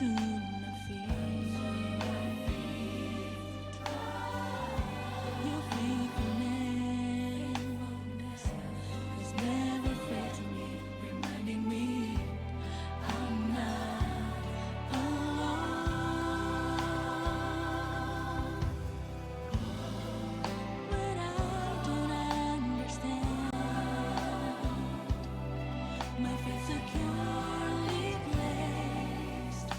to my feet. Your faithfulness has never failed to me, reminding me I'm not alone. When I don't understand, my faith securely placed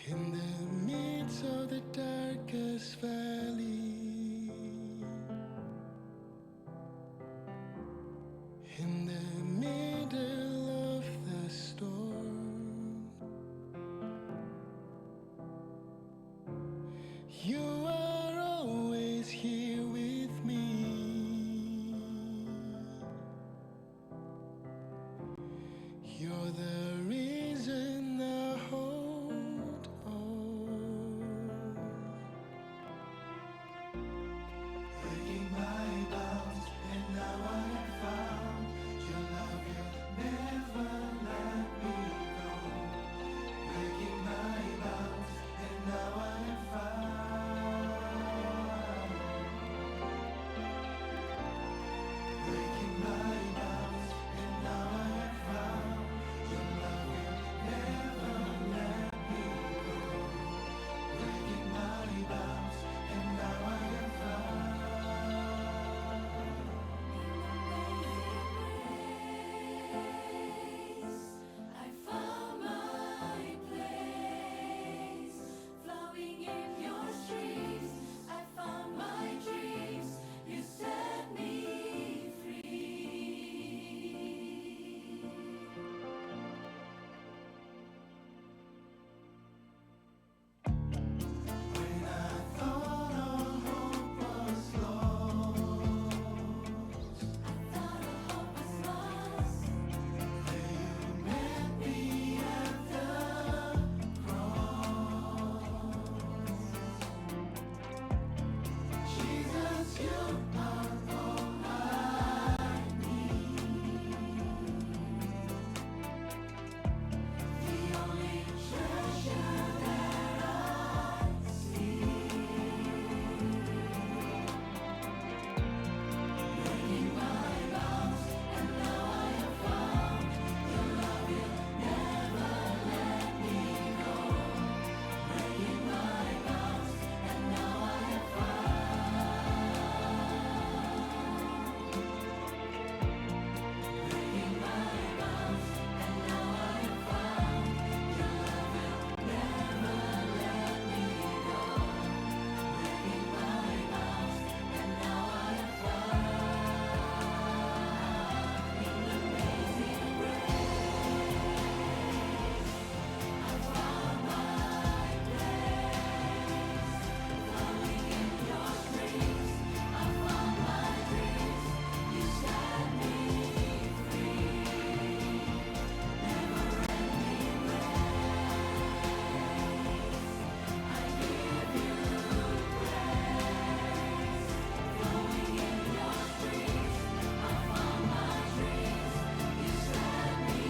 In the midst of the darkest valley, in the middle of the storm, you are always here with me. You're the reason I hold on. Breaking my bounds, and now I have found your love. You never let me go. Breaking my bounds, and now I have found. Breaking my bounds, and now I have found your love. You never let me go. Breaking my bounds, and now I have found. I found my place, flowing in your streams. I found my dreams. You set me free. When I thought all hope was lost, thought all hope was lost, there you met me at the cross. Jesus, you are all I need, the only treasure that I see. Breaking my bounds, and now I have found your love. You never let me go. Breaking my bounds, and now I have found. Breaking my bounds, and now I have found your love. You never let me go. Breaking my bounds, and now I have found. In amazing grace, I found my place, flowing in your streams. I found my dreams. You set me free. Never-ending grace, I give you praise. Flowing in your streams, I found my dreams. You set me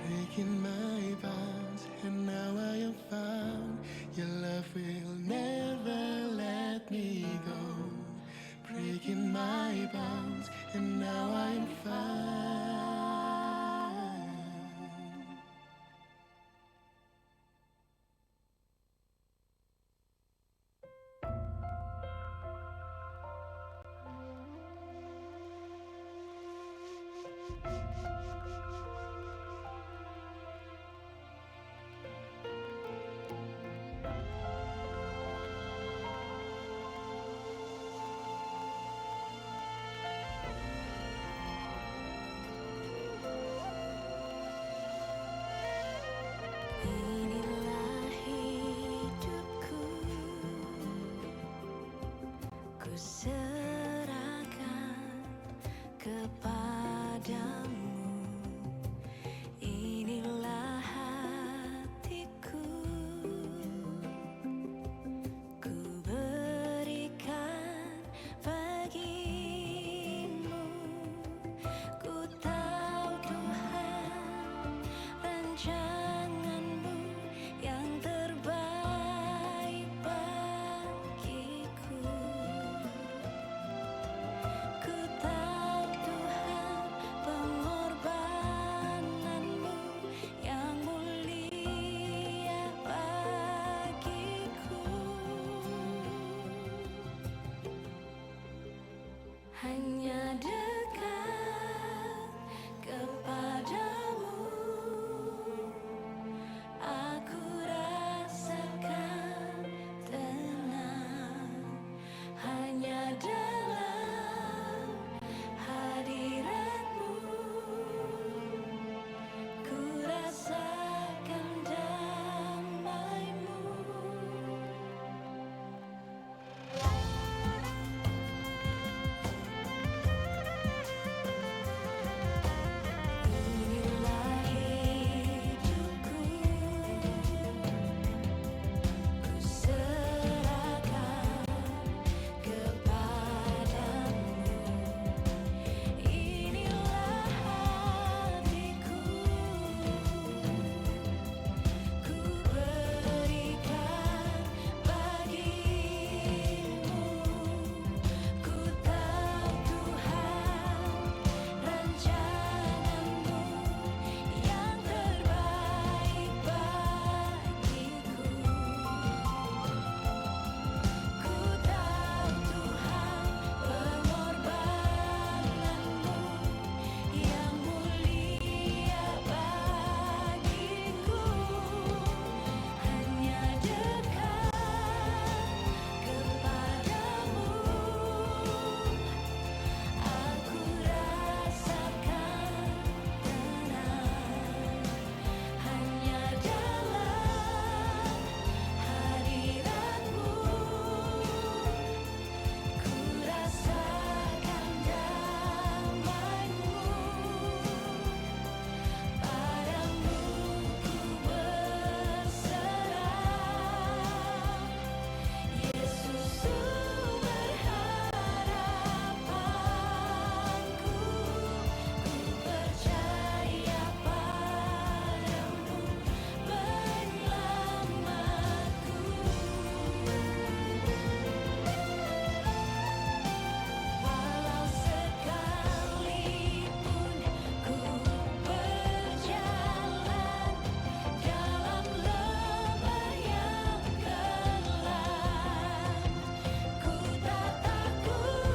breaking my bounds, and now I am found. Your love will never let me go. Breaking my bounds, and now I am found. rancanganmu yang terbaik bagiku. Ku tahu Tuhan pengorbananmu yang mulia bagiku. Hanya dekat kepadamu aku rasakan tenang. Hanya dalam hadiratmu ku rasakan damai-Mu. Inilah hidupku, ku serahkan kepadamu. Inilah hatiku, ku berikan bagimu. Ku tahu Tuhan rancanganmu yang terbaik bagiku. Ku tahu Tuhan pengorbananmu yang mulia bagiku. Hanya dekat kepadamu aku rasakan tenang. Hanya dalam hadiratmu ku rasakan damai-Mu. Padamu ku berserah, Yesus sumber harapanku. Ku percaya padamu penyelamatku. Walau sekalipun ku berjalan dalam lembah yang gelap, ku tak takut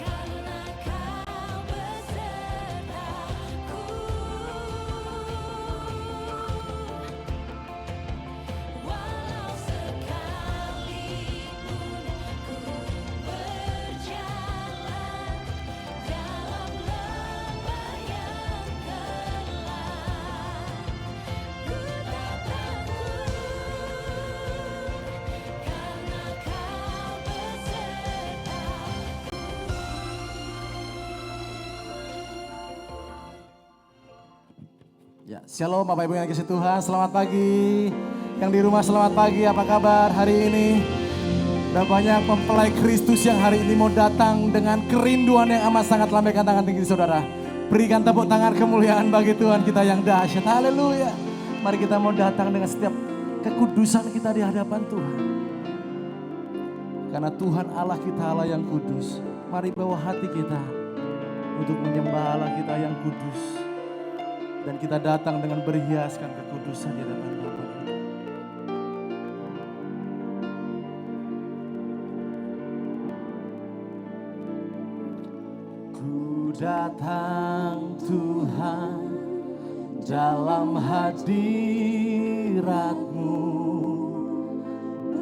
karena Kau besertaku. Walau sekalipun ku berjalan dalam lembah yang gelap, ku tak takut karena Kau besertaku. Ya, shalom Bapak Ibu yang dikasihi Tuhan, selamat pagi. Yang di rumah selamat pagi, apa kabar hari ini? Udah banyak mempelai Kristus yang hari ini mau datang dengan kerinduan yang amat sangat. Lambaikan tangan tinggi saudara. Berikan tepuk tangan kemuliaan bagi Tuhan kita yang dahsyat. Haleluya. Mari kita mau datang dengan setiap kekudusan kita di hadapan Tuhan. Karena Tuhan Allah kita Allah yang kudus. Mari bawa hati kita untuk menyembah Allah kita yang kudus. Dan kita datang dengan berhiaskan kekudusan di hadapan Bapa. Ku datang Tuhan dalam hadirat-Mu,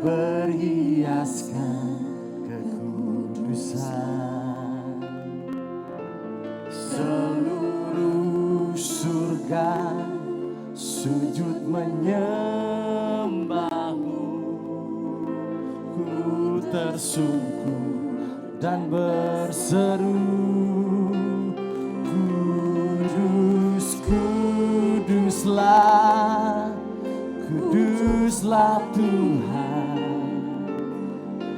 berhiaskan kekudusan. Seluruh surga sujud menyembah-Mu. Ku tersungkur dan berseru, Kudus, kuduslah, kuduslah Tuhan,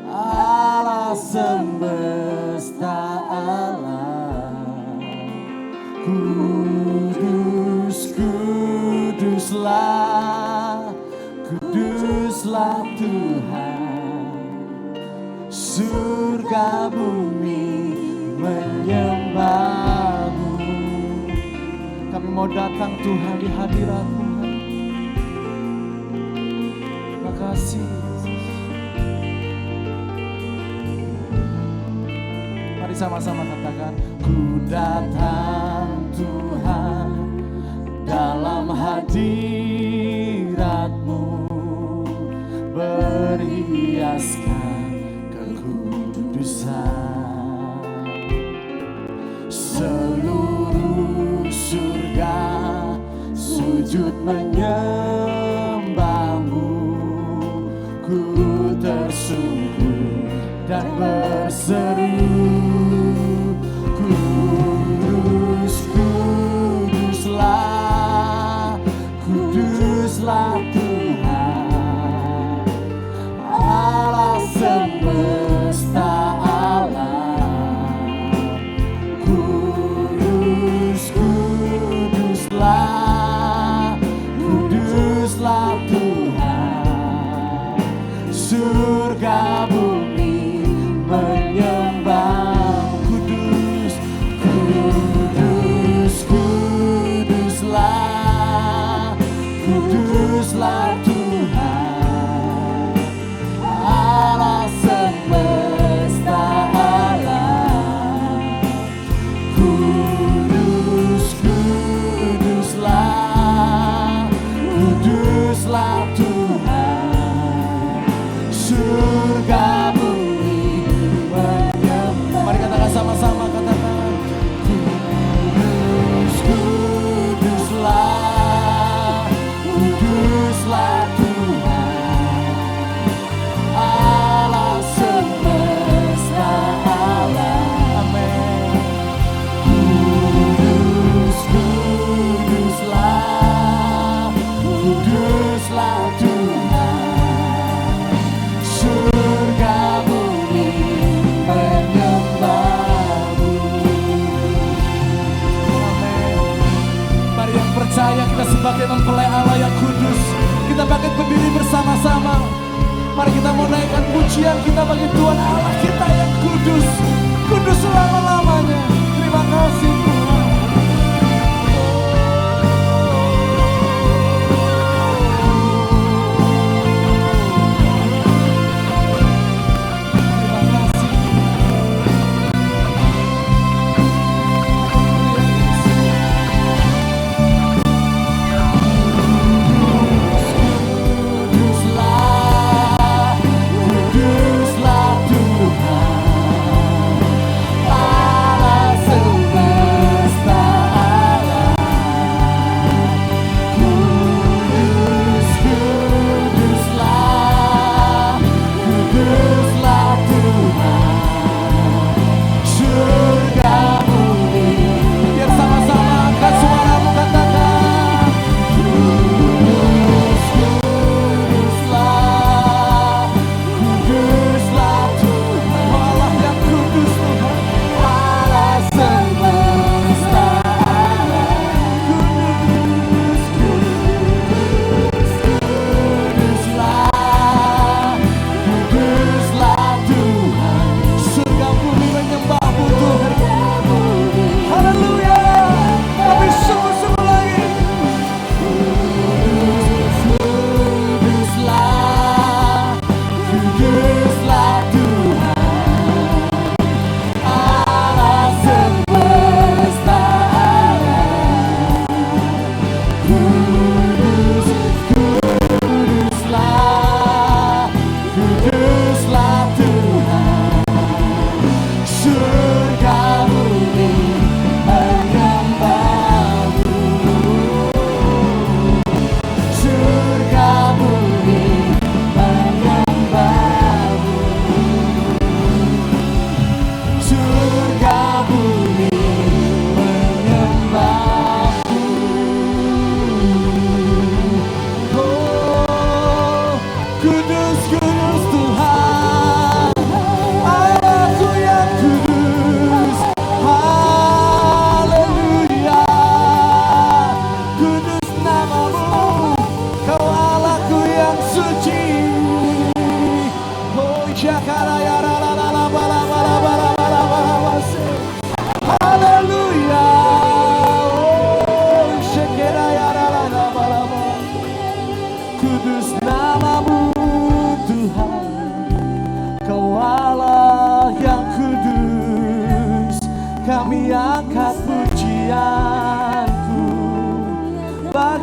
Allah semesta alam. Kudus, Tuhan, surga bumi menyembah-Mu. Kami mau datang Tuhan di hadirat-Mu. Terima kasih. Mari sama-sama katakan, ku datang Tuhan dalam hadirat-Mu, berhiaskan kekudusan. Seluruh surga sujud menyembah-Mu, ku tersungkur dan berseru, kudus, kuduslah, kuduslah Tuhan, Allah semesta alam. Kudus, kuduslah, kuduslah Tuhan, surga bumi menyembah. Kudus, kudus, kuduslah, kuduslah Tuhan, Allah semesta alam. Kudus, kuduslah, kuduslah Tuhan, surga bumi menyembah. Mari katakan sama-sama, katakan, kudus, kuduslah, kuduslah Tuhan, Allah semesta alam. Amin. Kudus, kuduslah, kuduslah Tuhan, surga bumi menyembah-Mu. Amin. Mari yang percaya kita sebagai mempelai Allah yang kudus, kita bangkit berdiri bersama-sama. Mari kita mau naikkan pujian kita bagi Tuhan Allah kita yang kudus, kudus selama-lamanya. Terima kasih Tuhan. Kuduslah Tuhan, Allah semesta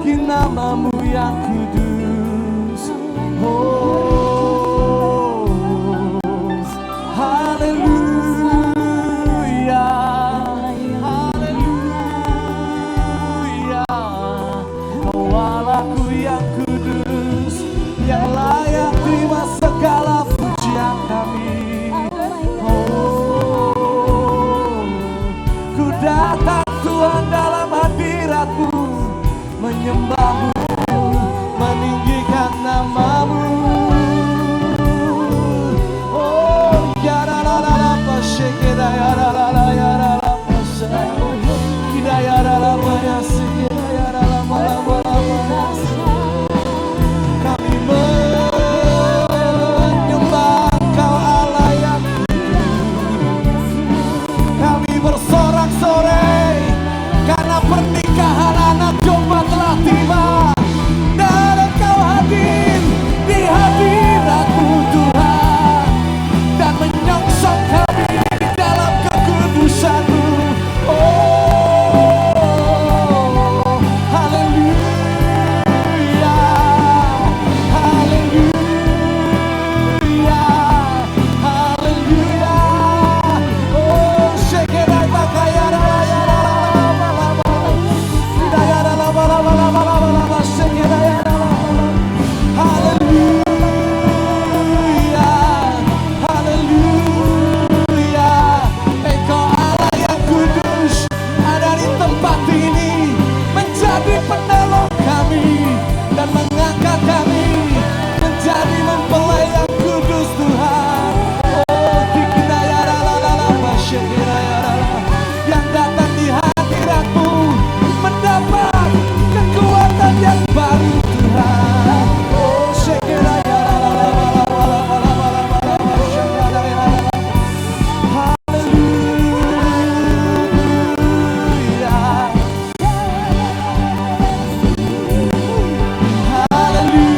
bagi namamu yang kudus. Oh, haleluya, haleluya. Kau Allahku yang kudus, yang layak terima segala pujian kami. Oh, ku datang Tuhan dalam hadirat-Mu, menyembah-Mu, meninggikan nama-Mu. Oh, ya la la la la pa shekera ya la la la ya la la pa sha. Kida ya la la pa ya sekera ya la la ma la ma la ma ya se. Kami menyembah Engkau Allah yang kudus. Kami bersorak-sorai karena pernikahan anak domba telah tiba, dan Engkau hadir di hadirat-Mu Tuhan, dan menyongsong kami di dalam kekudusan-Mu. Oh, haleluya, haleluya, haleluya. Oh, shekerai bakaya la la la la la la la. Hidayah la la la la la la la la la. Shekerai la la la la. Haleluya, haleluya. Engkau Allah yang kudus ada di tempat ini, menjadi penolong kami dan mengangkat kami menjadi mempelai yang kudus Tuhan. Oh, dikidaya la la la la la, shekeraya la la. Yang datang di hadirat-Mu mendapat kekuatan yang baru Tuhan. Oh, shekeraya la la la la la la la la la la la la, shekeraya la la. Haleluya, haleluya.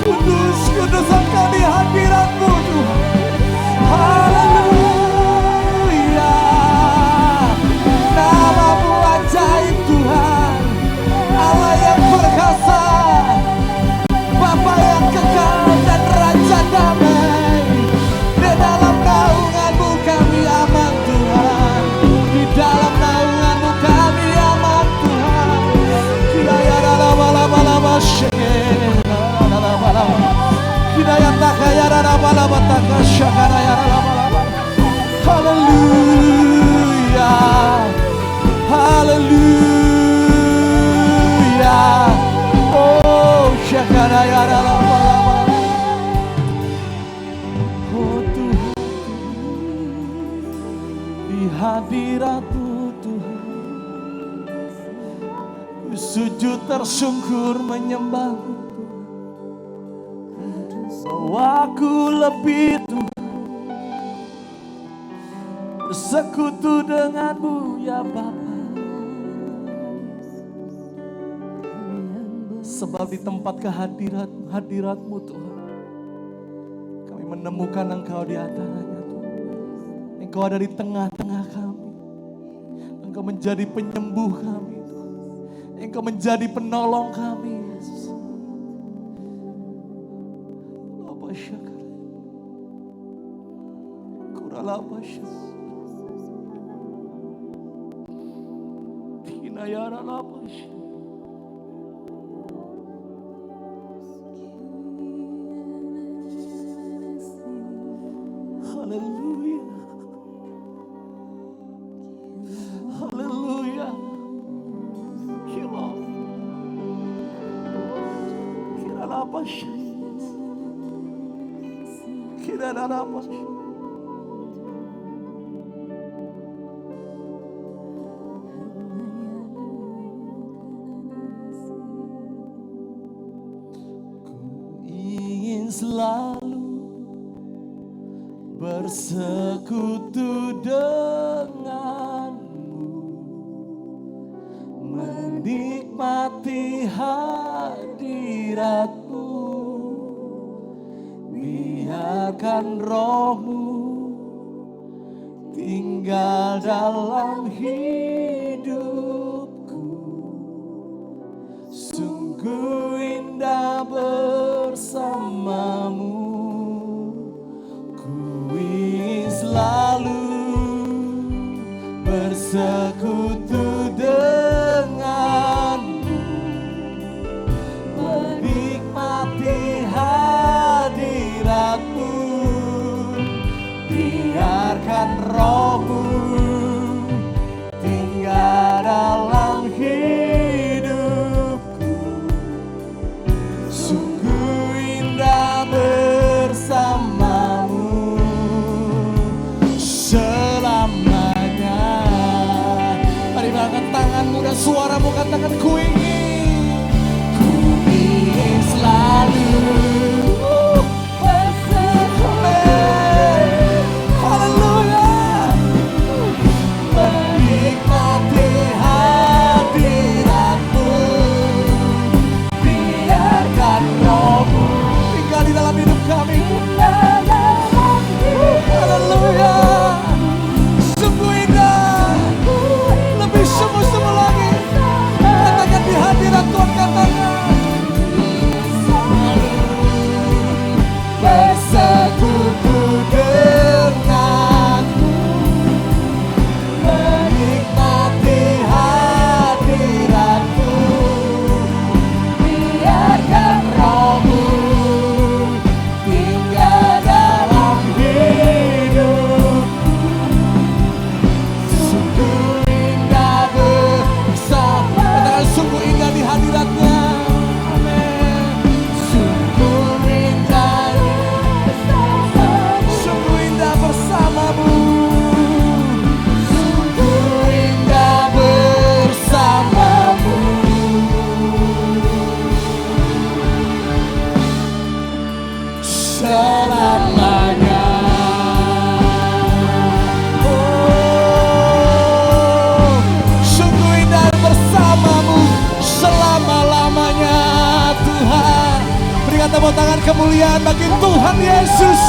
Kudus, kudus Engkau di hadirat-Mu Tuhan. Haleluya. Nama-Mu ajaib Tuhan, Allah yang perkasa, Bapa yang kekal dan Raja damai. Di dalam naungan-Mu kami aman Tuhan, di dalam naungan-Mu kami aman Tuhan. Hidayah la la la la la la, shekeraya la la la la. Hidayah takaya la la la la taka shakaraya la la la la. Haleluya, haleluya. Oh, shakaraya la la la la. Oh Tuhan, di hadirat-Mu Tuhan, ku sujud tersungkur menyembah-Mu. Bahwa aku lebih Tuhan bersekutu dengan-Mu ya Bapa. Sebab di tempat hadirat-Mu Tuhan, kami menemukan Engkau di antaranya Tuhan. Engkau ada di tengah-tengah kami. Engkau menjadi penyembuh kami Tuhan. Engkau menjadi penolong kami Yesus. Lapa syakar, kuralapa syakar, tinayara lapa syakar. Haleluya, haleluya. Kira, kira apa sih? Kira apa sih? Ku ingin selalu bersekutu denganmu, menikmati hadiratmu, biarkan rohmu tinggal dalam hidupku. Sungguh indah bersamamu, ku ingin selalu bersekutu denganmu, menikmati hadiratmu, biarkan rohmu tinggal dalam hidupku. Sungguh indah bersamamu selamanya. Mari angkat tanganmu dan suaramu, katakan ku ingin selalu selamanya. Oh, sungguh indah bersamamu selama-lamanya Tuhan. Berikan tepuk tangan kemuliaan bagi Tuhan Yesus.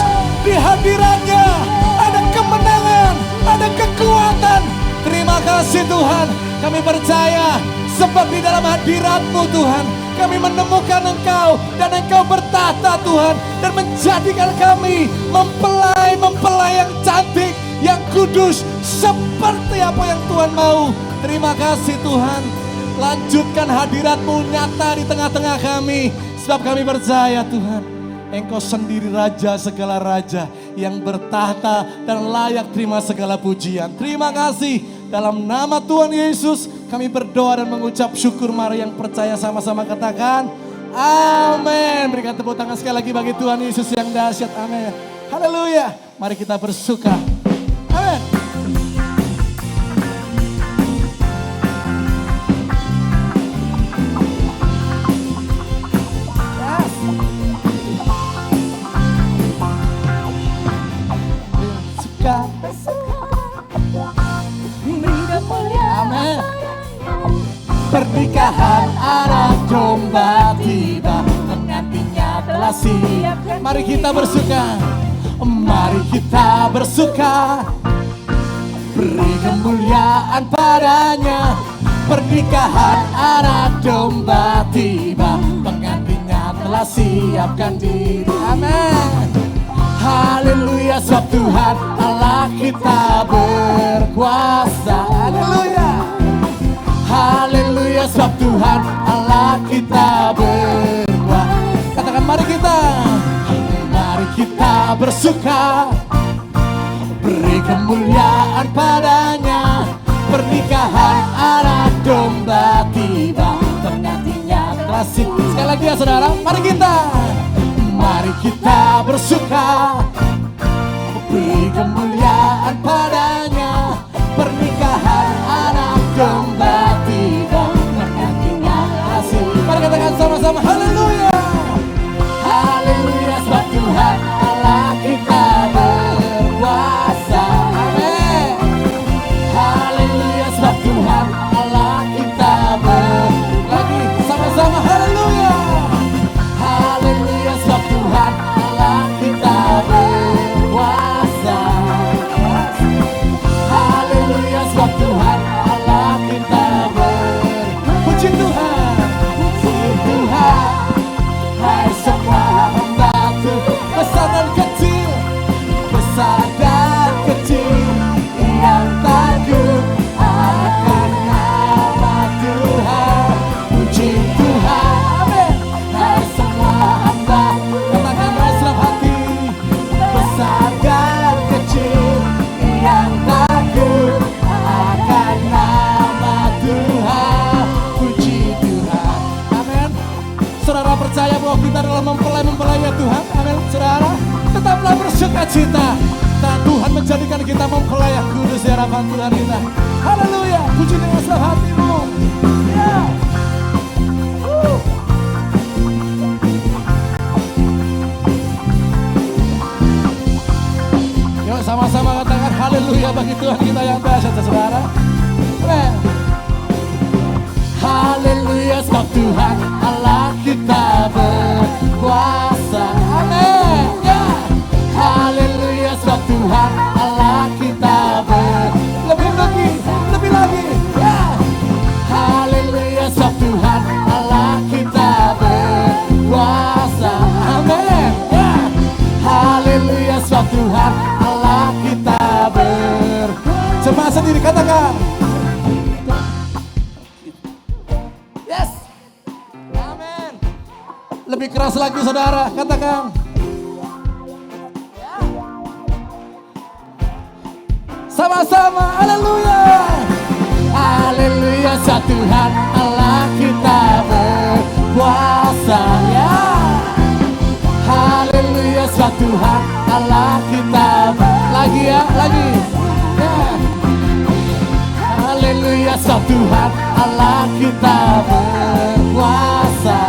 Di hadiratnya ada kemenangan, ada kekuatan. Terima kasih Tuhan, kami percaya sebab di dalam hadirat-Mu Tuhan kami menemukan Engkau dan Engkau bertahta Tuhan, dan menjadikan kami mempelai yang cantik, yang kudus, seperti apa yang Tuhan mau. Terima kasih Tuhan, lanjutkan hadirat-Mu nyata di tengah-tengah kami, sebab kami percaya Tuhan Engkau sendiri Raja segala raja yang bertahta dan layak terima segala pujian. Terima kasih, dalam nama Tuhan Yesus kami berdoa dan mengucap syukur. Mari yang percaya sama-sama katakan amin. Berikan tepuk tangan sekali lagi bagi Tuhan Yesus yang dahsyat. Amin. Haleluya. Mari kita bersuka. Amin. Amin. Pernikahan anak domba tiba, pengantinnya telah siap. Mari kita bersuka, mari kita bersuka, beri kemuliaan padanya. Pernikahan anak domba tiba, pengantinnya telah siapkan diri. Amin. Haleluya, sebab Tuhan Allah kita berkuasa. Haleluya. Haleluya, sebab Tuhan Allah kita berkuasa. Katakan mari kita bersuka, beri kemuliaan padanya. Pernikahan anak domba tiba, pengantinnya telah siap. Sekali lagi ya saudara, mari kita bersuka, beri kemuliaan padanya. Pernikahan anak domba tiba, pengantinnya telah siap. Mari katakan sama-sama haleluya. Haleluya, sebab Tuhan Allah kita berkuasa. sukacita. Dan Tuhan menjadikan kita mempelai yang kudus di hadapan Tuhan kita. Haleluya, puji dengan seluruh hatimu. Ya. Yuk sama-sama katakan haleluya bagi Tuhan kita yang dahsyat, saudara. Haleluya sebab Tuhan Allah kita berkuasa. Amin. Ya. Haleluya sebab Tuhan Allah kita lebih lagi. Ya. Haleluya sebab Tuhan Allah kita berkuasa. Amin. Ya. Haleluya sebab Tuhan Allah kita Jemaat sendiri katakan. Yes. Amin. Lebih keras lagi saudara, katakan. Sama-sama, haleluya. Haleluya, satu Tuhan Allah kita berkuasa ya. Haleluya, satu Tuhan Allah kita lagi ya, lagi ya. Haleluya, satu Tuhan Allah kita berkuasa.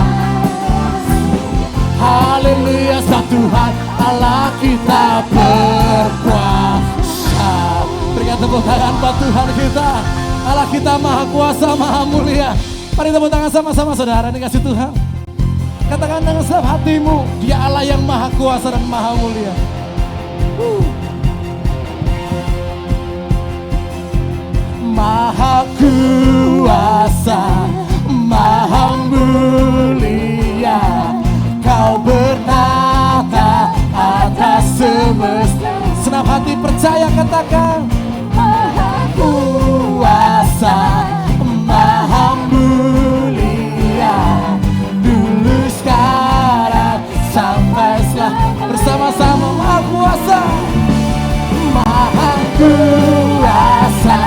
Haleluya, satu Tuhan Allah kita berkuasa. Berikan tepuk tangan buat Tuhan kita. Allah kita maha kuasa, maha mulia. Mari tepuk tangan sama-sama saudara, dikasih Tuhan. Katakan dengan seluruh hatimu, Dia Allah yang maha kuasa dan maha mulia. Maha kuasa, maha mulia, Kau bernata atas semesta. Senang hati percaya, katakan. Maha kuasa, maha mulia, dulu sekarang sampai selamanya. Bersama-sama maha kuasa, maha kuasa,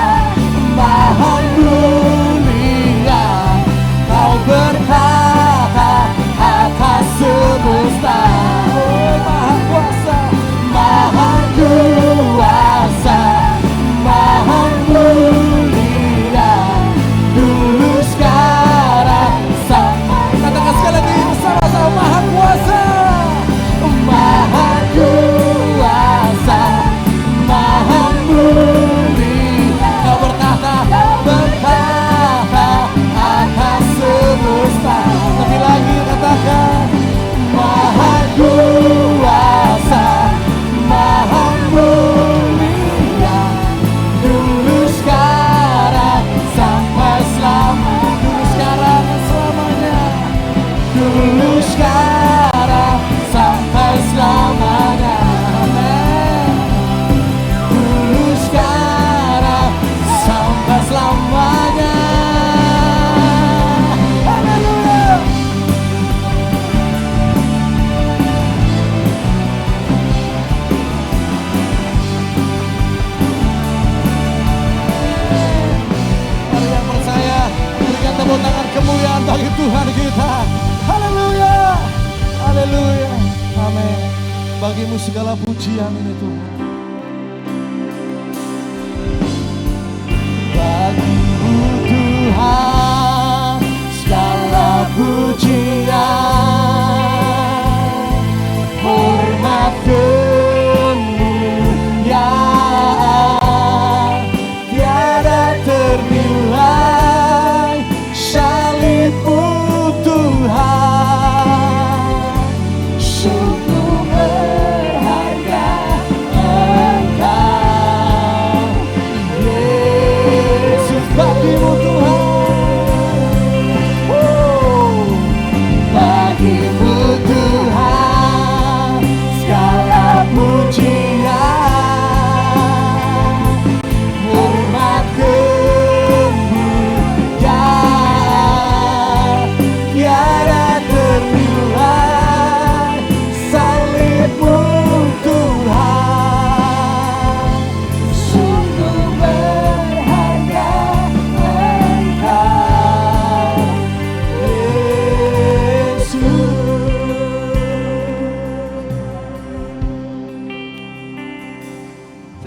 maha mulia, Kau bertata atas semesta. Oh, maha kuasa, maha kuasa, maha mulia, dulu sekarang sampai. Katakan sekali lagi bersama-sama, maha kuasa, maha kuasa, maha mulia, Kau bertata atas semesta. Lebih lagi katakan, maha kuasa, maha mulia, dulu sekarang sampai selamanya. Dulu sekarang selamanya. Dulu sekarang sampai selamanya. Amin. Dulu sekarang sampai selamanya. Haleluya. Mari yang percaya, berikan tepuk tangan kemuliaan bagi Tuhan kita. Haleluya. Haleluya. Amin. Bagimu segala pujian ini Tuhan. Bagimu Tuhan segala pujian, hormat kemuliaan, tiada ternilai salib-Mu Tuhan. Sungguh berharga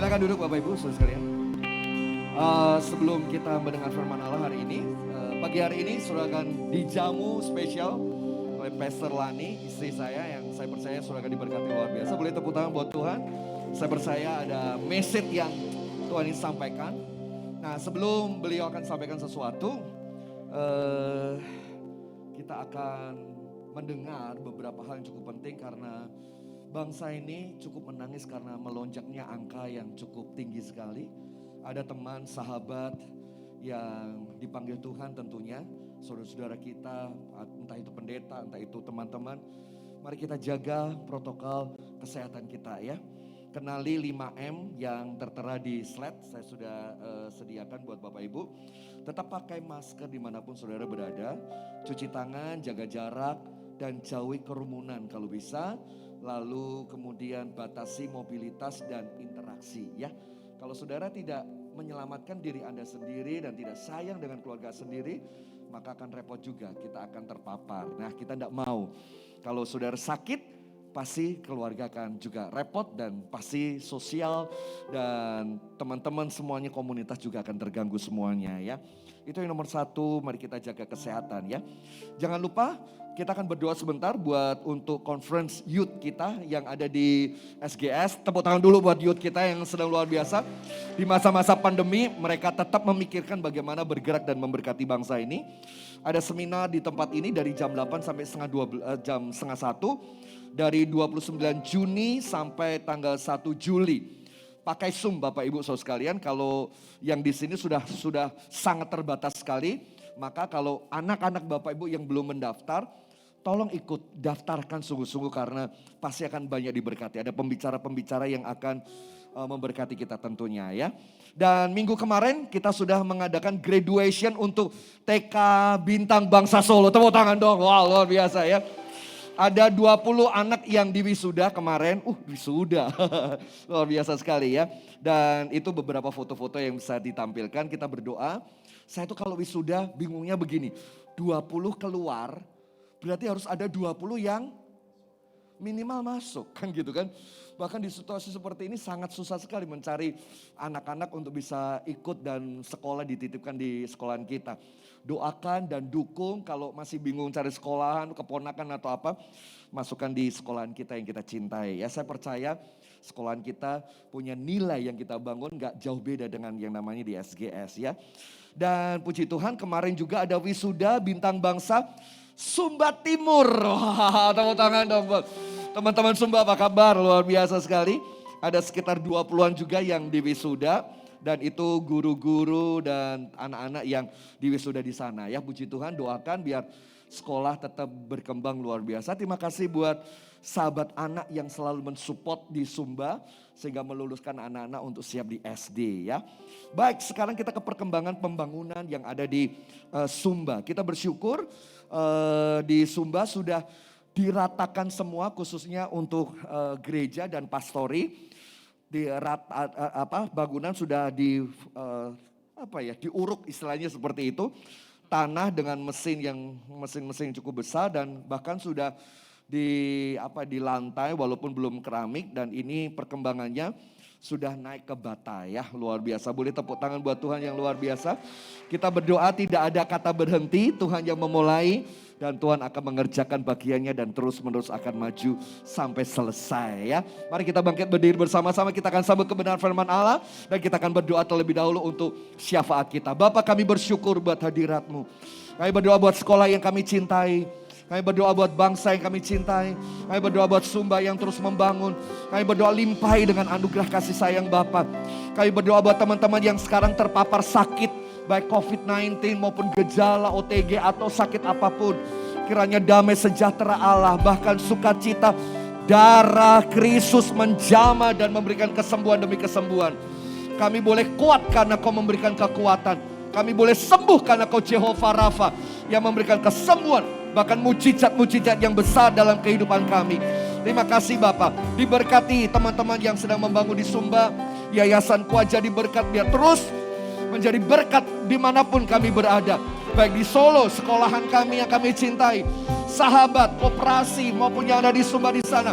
Silakan duduk Bapak Ibu saudara sekalian. Sebelum kita mendengar firman Allah hari ini, pagi hari ini saudara akan dijamu spesial oleh Pastor Lani, istri saya yang saya percaya saudara akan diberkati luar biasa. Boleh tepuk tangan buat Tuhan. Saya percaya ada message yang Tuhan ingin sampaikan. Nah, sebelum beliau akan sampaikan sesuatu, kita akan mendengar beberapa hal yang cukup penting karena bangsa ini cukup menangis karena melonjaknya angka yang cukup tinggi sekali. Ada teman, sahabat yang dipanggil Tuhan tentunya. Saudara-saudara kita, entah itu pendeta, entah itu teman-teman. Mari kita jaga protokol kesehatan kita ya. Kenali 5M yang tertera di slide. Saya sudah sediakan buat Bapak Ibu. Tetap pakai masker dimanapun saudara berada. Cuci tangan, jaga jarak, dan jauhi kerumunan kalau bisa. Lalu kemudian batasi mobilitas dan interaksi ya. Kalau saudara tidak menyelamatkan diri Anda sendiri dan tidak sayang dengan keluarga sendiri, maka akan repot juga, kita akan terpapar. Nah, kita tidak mau. Kalau saudara sakit, pasti keluarga akan juga repot dan pasti sosial dan teman-teman semuanya, komunitas juga akan terganggu semuanya ya. Itu yang nomor satu, mari kita jaga kesehatan ya. Jangan lupa kita akan berdoa sebentar buat untuk conference youth kita yang ada di SGS. Tepuk tangan dulu buat youth kita yang sedang luar biasa. Di masa-masa pandemi mereka tetap memikirkan bagaimana bergerak dan memberkati bangsa ini. Ada seminar di tempat ini dari jam 8 sampai jam setengah 1. Dari 29 Juni sampai tanggal 1 Juli. Pakai Zoom Bapak Ibu Saudara sekalian, kalau yang di sini sudah sangat terbatas sekali, maka kalau anak-anak Bapak Ibu yang belum mendaftar, tolong ikut daftarkan sungguh-sungguh karena pasti akan banyak diberkati. Ada pembicara-pembicara yang akan memberkati kita tentunya ya. Dan minggu kemarin kita sudah mengadakan graduation untuk TK Bintang Bangsa Solo. Tepuk tangan dong, wow luar biasa ya. Ada 20 anak yang diwisuda kemarin, wisuda, luar biasa sekali ya. Dan itu beberapa foto-foto yang bisa ditampilkan, kita berdoa. Saya tuh kalau wisuda bingungnya begini, 20 keluar, berarti harus ada 20 yang minimal masuk kan gitu kan. Bahkan di situasi seperti ini sangat susah sekali mencari anak-anak untuk bisa ikut dan sekolah dititipkan di sekolahan kita. Doakan dan dukung kalau masih bingung cari sekolahan, keponakan atau apa, masukkan di sekolahan kita yang kita cintai. Ya saya percaya sekolahan kita punya nilai yang kita bangun gak jauh beda dengan yang namanya di SGS ya. Dan puji Tuhan kemarin juga ada wisuda Bintang Bangsa Sumba Timur. Wah, tepuk tangan dong buat teman-teman Sumba, apa kabar? Luar biasa sekali. Ada sekitar 20-an juga yang diwisuda. Dan itu guru-guru dan anak-anak yang diwisuda di sana ya. Puji Tuhan, doakan biar sekolah tetap berkembang luar biasa. Terima kasih buat sahabat anak yang selalu mensupport di Sumba. Sehingga meluluskan anak-anak untuk siap di SD ya. Baik, sekarang kita ke perkembangan pembangunan yang ada di Sumba. Kita bersyukur di Sumba sudah diratakan semua khususnya untuk gereja dan pastori. Bangunan sudah diuruk istilahnya seperti itu. Tanah dengan mesin cukup besar dan bahkan sudah di lantai walaupun belum keramik dan ini perkembangannya sudah naik ke bata ya, luar biasa. Boleh tepuk tangan buat Tuhan yang luar biasa. Kita berdoa tidak ada kata berhenti, Tuhan yang memulai dan Tuhan akan mengerjakan bagiannya dan terus-menerus akan maju sampai selesai ya. Mari kita bangkit berdiri bersama-sama, kita akan sambut kebenaran firman Allah dan kita akan berdoa terlebih dahulu untuk syafaat kita. Bapa, kami bersyukur buat hadirat-Mu. Kami berdoa buat sekolah yang kami cintai. Kami berdoa buat bangsa yang kami cintai. Kami berdoa buat Sumba yang terus membangun. Kami berdoa limpahi dengan anugerah kasih sayang Bapa. Kami berdoa buat teman-teman yang sekarang terpapar sakit, baik COVID-19 maupun gejala OTG atau sakit apapun. Kiranya damai sejahtera Allah, bahkan sukacita darah Kristus menjamah dan memberikan kesembuhan demi kesembuhan. Kami boleh kuat karena Kau memberikan kekuatan. Kami boleh sembuh karena Kau Jehovah Rafa yang memberikan kesembuhan. Bahkan mujizat-mujizat yang besar dalam kehidupan kami. Terima kasih Bapak. Diberkati teman-teman yang sedang membangun di Sumba. Yayasan Kuaja diberkat biar terus menjadi berkat dimanapun kami berada. Baik di Solo, sekolahan kami yang kami cintai. Sahabat, koperasi maupun yang ada di Sumba di sana.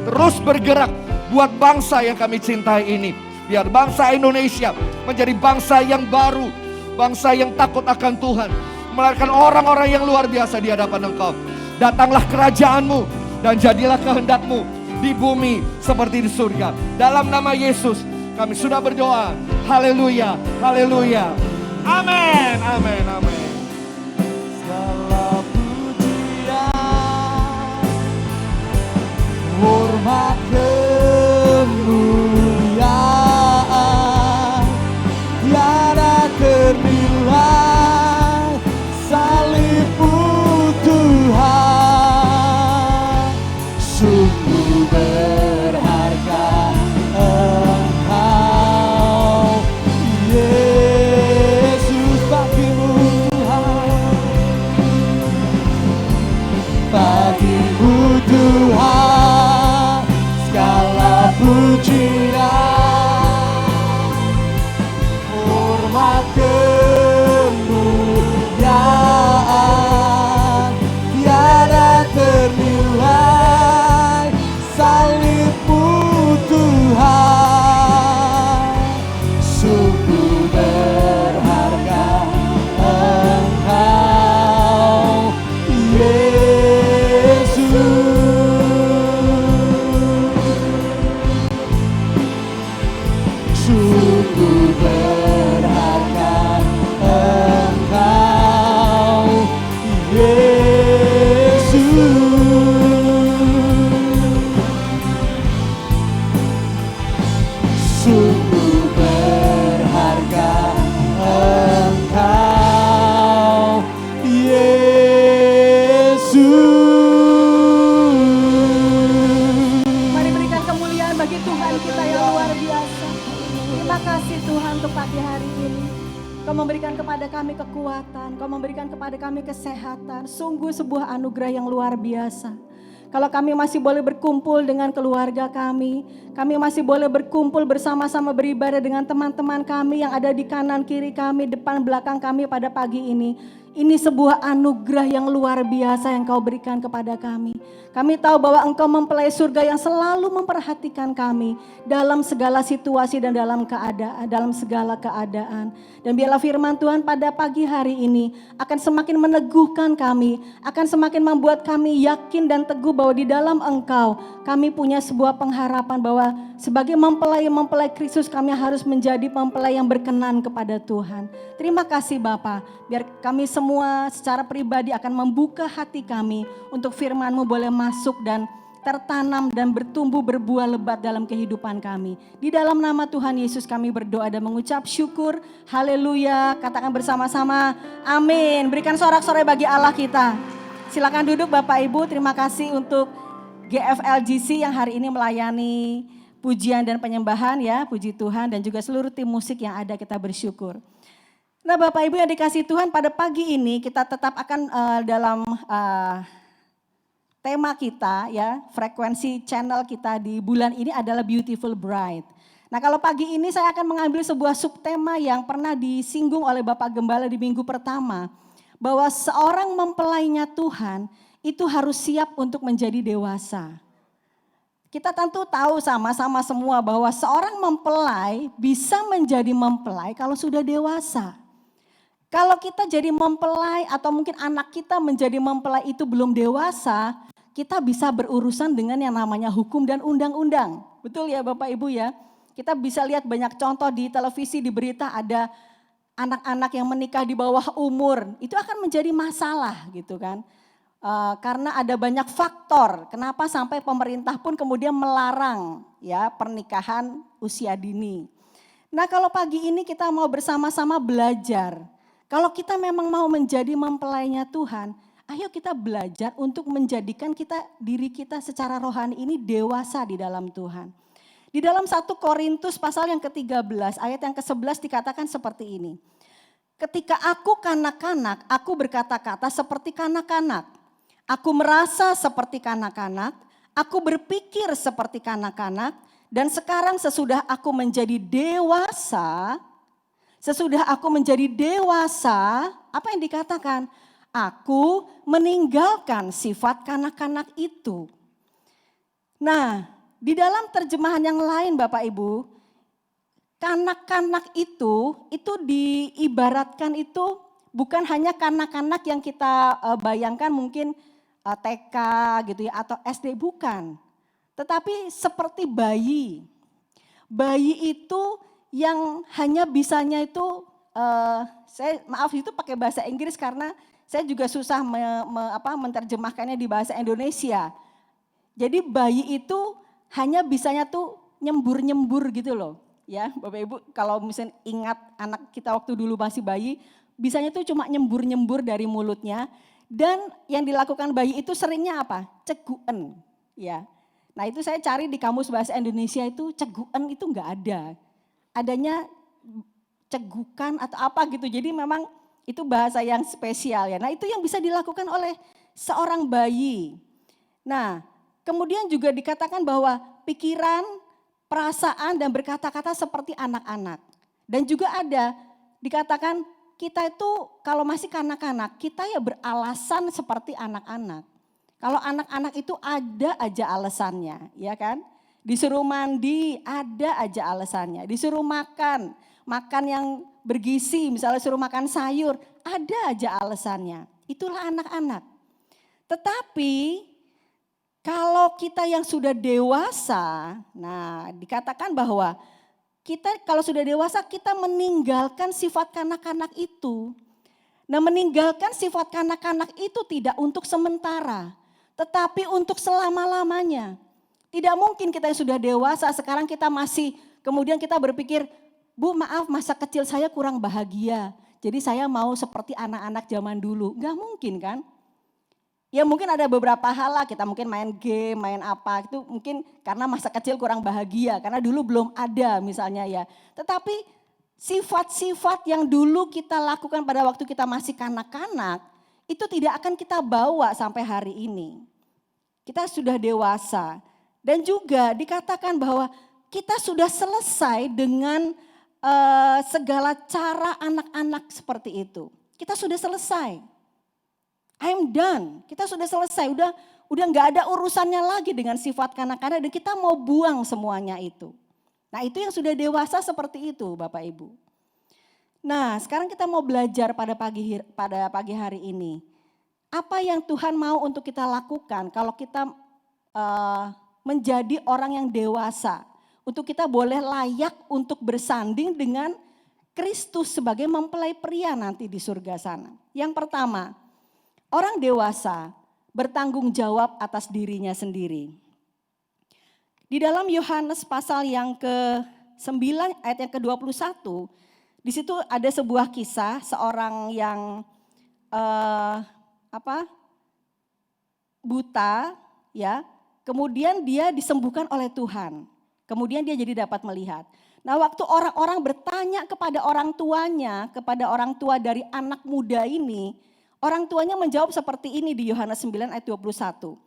Terus bergerak buat bangsa yang kami cintai ini. Biar bangsa Indonesia menjadi bangsa yang baru, bangsa yang takut akan Tuhan, melahirkan orang-orang yang luar biasa di hadapan Engkau. Datanglah kerajaan-Mu dan jadilah kehendak-Mu di bumi seperti di surga. Dalam nama Yesus kami sudah berdoa. Haleluya, haleluya. Amin, amin, amin. Segala pujian, hormat kemuliaan, tiada ternilai, salib-Mu Tuhan, sungguh berharga Engkau, Yesus, bagimu Tuhan, bagimu Tuhan, segala pujian, hormat kemuliaan, tiada ternilai, salib-Mu Tuhan, sungguh berharga Engkau, Yesus. Sungguh berharga Engkau, Yesus. Sungguh berharga Engkau, Yesus. Mari berikan kemuliaan bagi Tuhan kita yang luar biasa. Terima kasih Tuhan untuk pagi hari ini. Kau memberikan kepada kami kekuatan, Kau memberikan kepada kami kesehatan. Sungguh sebuah anugerah yang luar biasa. Kalau kami masih boleh berkumpul dengan keluarga kami masih boleh berkumpul bersama-sama beribadah dengan teman-teman kami yang ada di kanan kiri kami, depan belakang kami pada pagi ini. Ini sebuah anugerah yang luar biasa yang Kau berikan kepada kami. Kami tahu bahwa Engkau mempelai surga yang selalu memperhatikan kami dalam segala situasi dan dalam segala keadaan. Dan biarlah firman Tuhan pada pagi hari ini akan semakin meneguhkan kami, akan semakin membuat kami yakin dan teguh bahwa di dalam Engkau kami punya sebuah pengharapan bahwa sebagai mempelai Kristus kami harus menjadi mempelai yang berkenan kepada Tuhan. Terima kasih Bapa, biar kami semua secara pribadi akan membuka hati kami untuk firman-Mu boleh masuk dan tertanam dan bertumbuh berbuah lebat dalam kehidupan kami. Di dalam nama Tuhan Yesus kami berdoa dan mengucap syukur. Haleluya. Katakan bersama-sama amin. Berikan sorak-sorai bagi Allah kita. Silakan duduk Bapak Ibu. Terima kasih untuk GFLGC yang hari ini melayani pujian dan penyembahan ya. Puji Tuhan, dan juga seluruh tim musik yang ada, kita bersyukur. Nah Bapak Ibu yang dikasihi Tuhan, pada pagi ini kita tetap akan dalam tema kita ya, frekuensi channel kita di bulan ini adalah Beautiful Bride. Nah kalau pagi ini saya akan mengambil sebuah subtema yang pernah disinggung oleh Bapak Gembala di minggu pertama. Bahwa seorang mempelainya Tuhan itu harus siap untuk menjadi dewasa. Kita tentu tahu sama-sama semua bahwa seorang mempelai bisa menjadi mempelai kalau sudah dewasa. Kalau kita jadi mempelai atau mungkin anak kita menjadi mempelai itu belum dewasa, kita bisa berurusan dengan yang namanya hukum dan undang-undang. Betul ya Bapak Ibu ya? Kita bisa lihat banyak contoh di televisi, di berita ada anak-anak yang menikah di bawah umur. Itu akan menjadi masalah gitu kan. Karena ada banyak faktor kenapa sampai pemerintah pun kemudian melarang ya pernikahan usia dini. Nah kalau pagi ini kita mau bersama-sama belajar. Kalau kita memang mau menjadi mempelainya Tuhan, ayo kita belajar untuk menjadikan diri kita secara rohani ini dewasa di dalam Tuhan. Di dalam 1 Korintus pasal yang ke-13 ayat yang ke-11 dikatakan seperti ini. Ketika aku kanak-kanak, aku berkata-kata seperti kanak-kanak. Aku merasa seperti kanak-kanak, aku berpikir seperti kanak-kanak, dan sekarang sesudah aku menjadi dewasa, apa yang dikatakan? Aku meninggalkan sifat kanak-kanak itu. Nah, di dalam terjemahan yang lain Bapak Ibu, kanak-kanak itu diibaratkan itu bukan hanya kanak-kanak yang kita bayangkan mungkin TK gitu ya atau SD, bukan. Tetapi seperti bayi. Bayi itu yang hanya bisanya itu, saya maaf itu pakai bahasa Inggris karena saya juga susah menerjemahkannya di bahasa Indonesia. Jadi bayi itu hanya bisanya tuh nyembur-nyembur gitu loh. Ya, Bapak Ibu kalau misalnya ingat anak kita waktu dulu masih bayi, bisanya tuh cuma nyembur-nyembur dari mulutnya. Dan yang dilakukan bayi itu seringnya apa? Ceguen. Ya. Nah itu saya cari di kamus bahasa Indonesia itu ceguen itu enggak ada. Adanya cegukan atau apa gitu. Jadi memang itu bahasa yang spesial ya. Nah itu yang bisa dilakukan oleh seorang bayi. Nah kemudian juga dikatakan bahwa pikiran, perasaan dan berkata-kata seperti anak-anak. Dan juga ada dikatakan kita itu kalau masih kanak-kanak kita ya beralasan seperti anak-anak. Kalau anak-anak itu ada aja alasannya ya kan. Disuruh mandi ada aja alasannya. Disuruh makan yang bergizi misalnya suruh makan sayur ada aja alasannya. Itulah anak-anak. Tetapi kalau kita yang sudah dewasa, nah dikatakan bahwa kita kalau sudah dewasa kita meninggalkan sifat kanak-kanak itu. Nah meninggalkan sifat kanak-kanak itu tidak untuk sementara, tetapi untuk selama-lamanya. Tidak mungkin kita yang sudah dewasa sekarang kita masih kemudian kita berpikir, Bu maaf masa kecil saya kurang bahagia, jadi saya mau seperti anak-anak zaman dulu. Enggak mungkin kan? Ya mungkin ada beberapa hal lah, kita mungkin main game, main apa, itu mungkin karena masa kecil kurang bahagia, karena dulu belum ada misalnya ya. Tetapi sifat-sifat yang dulu kita lakukan pada waktu kita masih kanak-kanak, itu tidak akan kita bawa sampai hari ini. Kita sudah dewasa dan juga dikatakan bahwa kita sudah selesai dengan segala cara anak-anak seperti itu. Kita sudah selesai. I'm done, kita sudah selesai, udah nggak ada urusannya lagi dengan sifat kanak-kanak dan kita mau buang semuanya itu. Nah itu yang sudah dewasa seperti itu Bapak Ibu. Nah sekarang kita mau belajar pada pagi hari ini. Apa yang Tuhan mau untuk kita lakukan kalau kita menjadi orang yang dewasa. Untuk kita boleh layak untuk bersanding dengan Kristus sebagai mempelai pria nanti di surga sana. Yang pertama, orang dewasa bertanggung jawab atas dirinya sendiri. Di dalam Yohanes pasal yang ke-9 ayat yang ke-21, di situ ada sebuah kisah seorang yang buta ya, kemudian dia disembuhkan oleh Tuhan. Kemudian dia jadi dapat melihat. Nah waktu orang-orang bertanya kepada orang tuanya, kepada orang tua dari anak muda ini, orang tuanya menjawab seperti ini di Yohanes 9 ayat 21.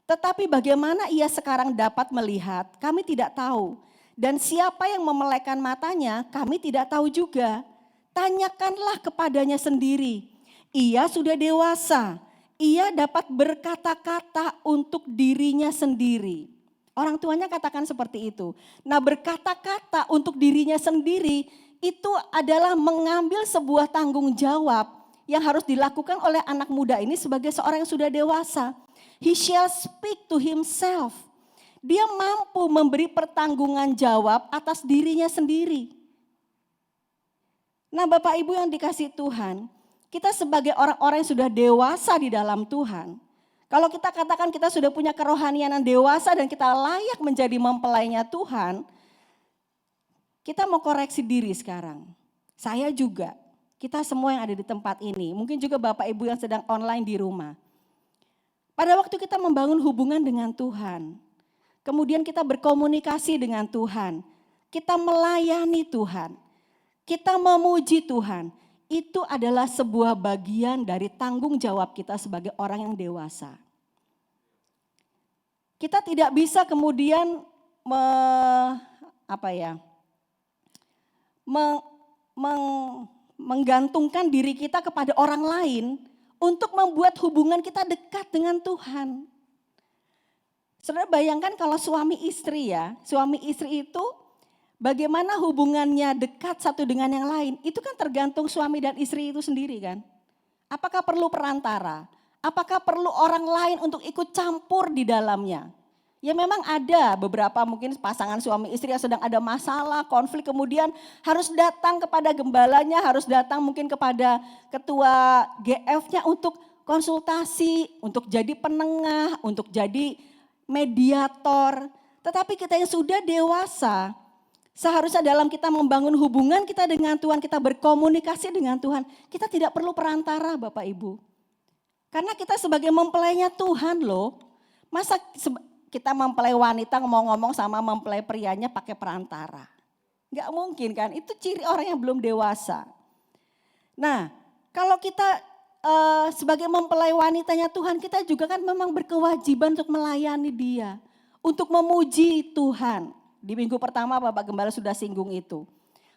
Tetapi bagaimana ia sekarang dapat melihat, kami tidak tahu. Dan siapa yang memelekkan matanya, kami tidak tahu juga. Tanyakanlah kepadanya sendiri. Ia sudah dewasa, ia dapat berkata-kata untuk dirinya sendiri. Orang tuanya katakan seperti itu. Nah berkata-kata untuk dirinya sendiri itu adalah mengambil sebuah tanggung jawab yang harus dilakukan oleh anak muda ini sebagai seorang yang sudah dewasa. He shall speak to himself. Dia mampu memberi pertanggungan jawab atas dirinya sendiri. Nah Bapak Ibu yang dikasih Tuhan, kita sebagai orang-orang yang sudah dewasa di dalam Tuhan, kalau kita katakan kita sudah punya kerohanian yang dewasa dan kita layak menjadi mempelainya Tuhan, kita mau koreksi diri sekarang. Saya juga, kita semua yang ada di tempat ini, mungkin juga Bapak Ibu yang sedang online di rumah. Pada waktu kita membangun hubungan dengan Tuhan, kemudian kita berkomunikasi dengan Tuhan, kita melayani Tuhan, kita memuji Tuhan, itu adalah sebuah bagian dari tanggung jawab kita sebagai orang yang dewasa. Kita tidak bisa kemudian menggantungkan diri kita kepada orang lain untuk membuat hubungan kita dekat dengan Tuhan. Saudara bayangkan kalau suami istri ya, suami istri itu bagaimana hubungannya dekat satu dengan yang lain, itu kan tergantung suami dan istri itu sendiri kan. Apakah perlu perantara? Apakah perlu orang lain untuk ikut campur di dalamnya? Ya memang ada beberapa mungkin pasangan suami istri yang sedang ada masalah, konflik, kemudian harus datang kepada gembalanya, harus datang mungkin kepada ketua GF-nya untuk konsultasi, untuk jadi penengah, untuk jadi mediator. Tetapi kita yang sudah dewasa, seharusnya dalam kita membangun hubungan kita dengan Tuhan, kita berkomunikasi dengan Tuhan, kita tidak perlu perantara Bapak Ibu. Karena kita sebagai mempelainya Tuhan loh, masa kita mempelai wanita ngomong-ngomong sama mempelai prianya pakai perantara. Enggak mungkin kan, itu ciri orang yang belum dewasa. Nah, kalau kita sebagai mempelai wanitanya Tuhan, kita juga kan memang berkewajiban untuk melayani dia. Untuk memuji Tuhan. Di minggu pertama Bapak Gembala sudah singgung itu.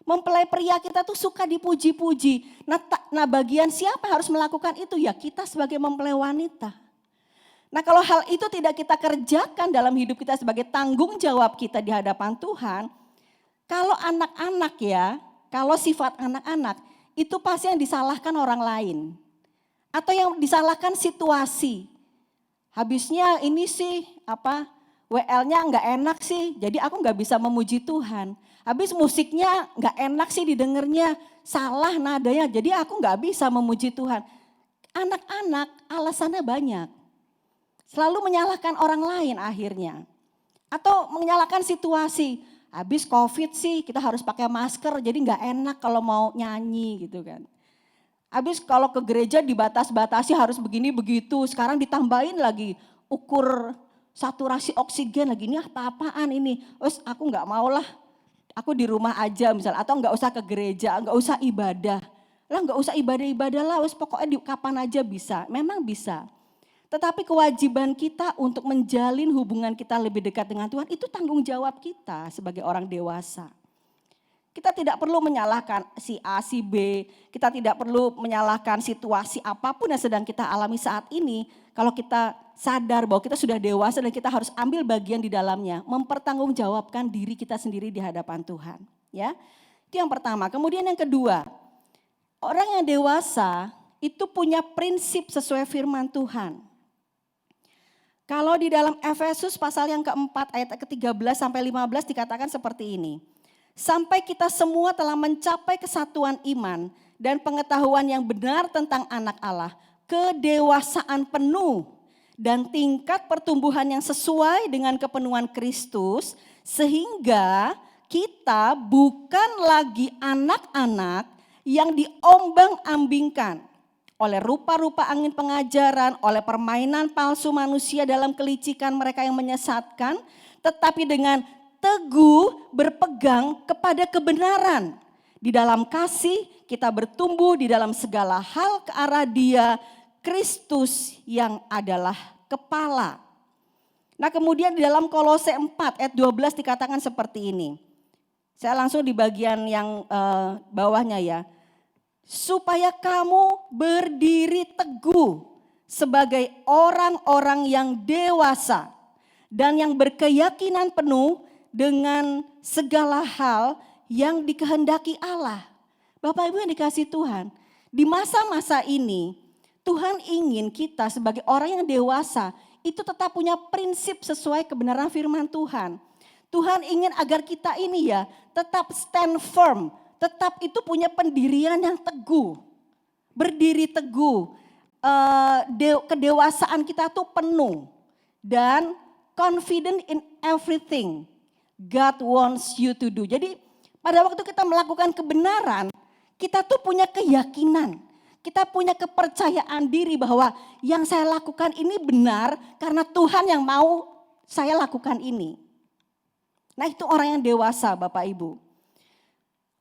Mempelai pria kita tuh suka dipuji-puji. Nah bagian siapa harus melakukan itu? Ya kita sebagai mempelai wanita. Nah kalau hal itu tidak kita kerjakan dalam hidup kita sebagai tanggung jawab kita di hadapan Tuhan. Kalau anak-anak ya, kalau sifat anak-anak itu pasti yang disalahkan orang lain. Atau yang disalahkan situasi. Habisnya ini sih WL-nya nggak enak sih, jadi aku nggak bisa memuji Tuhan. Habis musiknya nggak enak sih didengarnya, salah nadanya, jadi aku nggak bisa memuji Tuhan. Anak-anak alasannya banyak. Selalu menyalahkan orang lain akhirnya. Atau menyalahkan situasi. Habis COVID sih kita harus pakai masker jadi gak enak kalau mau nyanyi gitu kan. Habis kalau ke gereja dibatas-batasi harus begini begitu. Sekarang ditambahin lagi ukur saturasi oksigen lagi. Ini apa-apaan ini. Terus aku gak mau lah. Aku di rumah aja misalnya. Atau gak usah ke gereja, gak usah ibadah. Lah gak usah ibadah-ibadah lah. Pokoknya kapan aja bisa. Memang bisa. Tetapi kewajiban kita untuk menjalin hubungan kita lebih dekat dengan Tuhan itu tanggung jawab kita sebagai orang dewasa. Kita tidak perlu menyalahkan si A, si B. Kita tidak perlu menyalahkan situasi apapun yang sedang kita alami saat ini. Kalau kita sadar bahwa kita sudah dewasa dan kita harus ambil bagian di dalamnya. Mempertanggungjawabkan diri kita sendiri di hadapan Tuhan. Ya, itu yang pertama. Kemudian yang kedua, orang yang dewasa itu punya prinsip sesuai firman Tuhan. Kalau di dalam Efesus pasal yang keempat ayat ke-13 sampai 15 dikatakan seperti ini. Sampai kita semua telah mencapai kesatuan iman dan pengetahuan yang benar tentang anak Allah. Kedewasaan penuh dan tingkat pertumbuhan yang sesuai dengan kepenuhan Kristus. Sehingga kita bukan lagi anak-anak yang diombang-ambingkan oleh rupa-rupa angin pengajaran, oleh permainan palsu manusia dalam kelicikan mereka yang menyesatkan, tetapi dengan teguh berpegang kepada kebenaran. Di dalam kasih kita bertumbuh di dalam segala hal ke arah Dia, Kristus yang adalah kepala. Nah kemudian di dalam Kolose 4 ayat 12 dikatakan seperti ini. Saya langsung di bagian yang bawahnya ya. Supaya kamu berdiri teguh sebagai orang-orang yang dewasa dan yang berkeyakinan penuh dengan segala hal yang dikehendaki Allah. Bapak Ibu yang dikasihi Tuhan, di masa-masa ini Tuhan ingin kita sebagai orang yang dewasa itu tetap punya prinsip sesuai kebenaran firman Tuhan. Tuhan ingin agar kita ini ya tetap stand firm. Tetap itu punya pendirian yang teguh, berdiri teguh, kedewasaan kita tuh penuh dan confident in everything God wants you to do. Jadi pada waktu kita melakukan kebenaran, kita tuh punya keyakinan, kita punya kepercayaan diri bahwa yang saya lakukan ini benar karena Tuhan yang mau saya lakukan ini. Nah itu orang yang dewasa Bapak Ibu.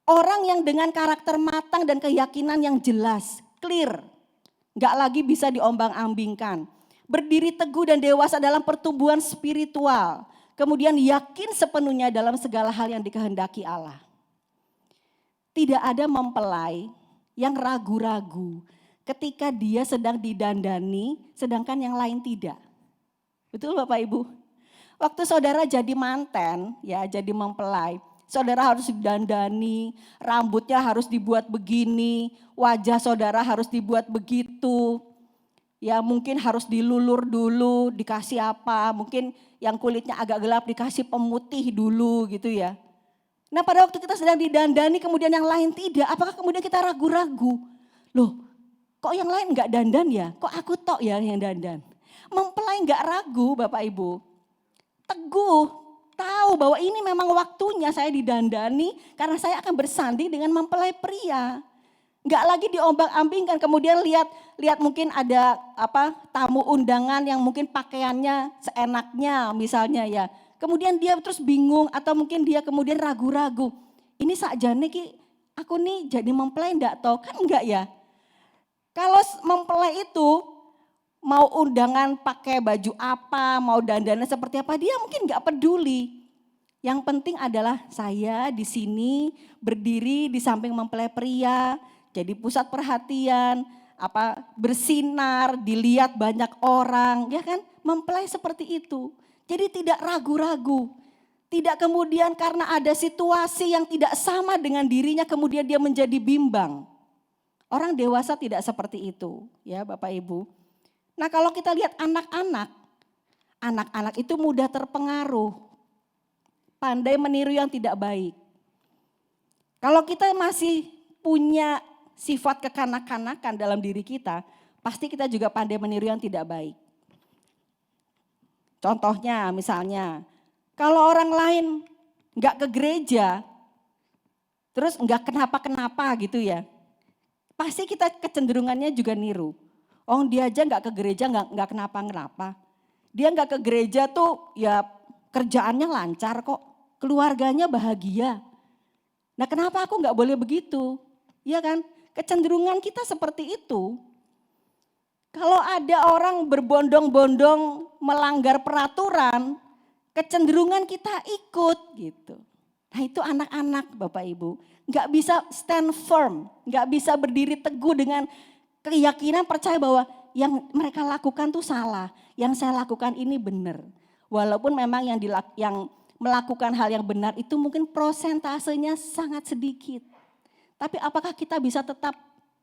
Orang yang dengan karakter matang dan keyakinan yang jelas, clear. Gak lagi bisa diombang-ambingkan. Berdiri teguh dan dewasa dalam pertumbuhan spiritual. Kemudian yakin sepenuhnya dalam segala hal yang dikehendaki Allah. Tidak ada mempelai yang ragu-ragu ketika dia sedang didandani sedangkan yang lain tidak. Betul Bapak Ibu? Waktu saudara jadi manten, ya jadi mempelai. Saudara harus didandani, rambutnya harus dibuat begini, wajah saudara harus dibuat begitu. Ya mungkin harus dilulur dulu, dikasih apa, mungkin yang kulitnya agak gelap dikasih pemutih dulu gitu ya. Nah pada waktu kita sedang didandani kemudian yang lain tidak, apakah kemudian kita ragu-ragu? Loh kok yang lain enggak dandan ya, kok aku tok ya yang dandan? Mempelai enggak ragu Bapak Ibu, teguh, tahu bahwa ini memang waktunya saya didandani karena saya akan bersanding dengan mempelai pria. Enggak lagi diombang-ambingkan, kemudian lihat mungkin ada tamu undangan yang mungkin pakaiannya seenaknya misalnya ya. Kemudian dia terus bingung atau mungkin dia kemudian ragu-ragu. Ini sakjane ki aku nih jadi mempelai enggak toh? Kan enggak ya. Kalau mempelai itu mau undangan pakai baju apa, mau dandannya seperti apa, dia mungkin enggak peduli. Yang penting adalah saya di sini berdiri di samping mempelai pria, jadi pusat perhatian, bersinar, dilihat banyak orang, ya kan? Mempelai seperti itu. Jadi tidak ragu-ragu. Tidak kemudian karena ada situasi yang tidak sama dengan dirinya kemudian dia menjadi bimbang. Orang dewasa tidak seperti itu, ya Bapak Ibu. Nah, kalau kita lihat anak-anak itu mudah terpengaruh. Pandai meniru yang tidak baik. Kalau kita masih punya sifat kekanak-kanakan dalam diri kita, pasti kita juga pandai meniru yang tidak baik. Contohnya misalnya, kalau orang lain nggak ke gereja, terus nggak kenapa-kenapa gitu ya, pasti kita kecenderungannya juga niru. Oh dia aja nggak ke gereja nggak kenapa-kenapa. Dia nggak ke gereja tuh ya kerjaannya lancar kok, keluarganya bahagia. Nah kenapa aku nggak boleh begitu? Iya kan? Kecenderungan kita seperti itu. Kalau ada orang berbondong-bondong melanggar peraturan, kecenderungan kita ikut gitu. Nah itu anak-anak Bapak Ibu, nggak bisa stand firm, nggak bisa berdiri teguh dengan keyakinan percaya bahwa yang mereka lakukan tuh salah, yang saya lakukan ini benar. Walaupun memang yang melakukan hal yang benar itu mungkin prosentasenya sangat sedikit. Tapi apakah kita bisa tetap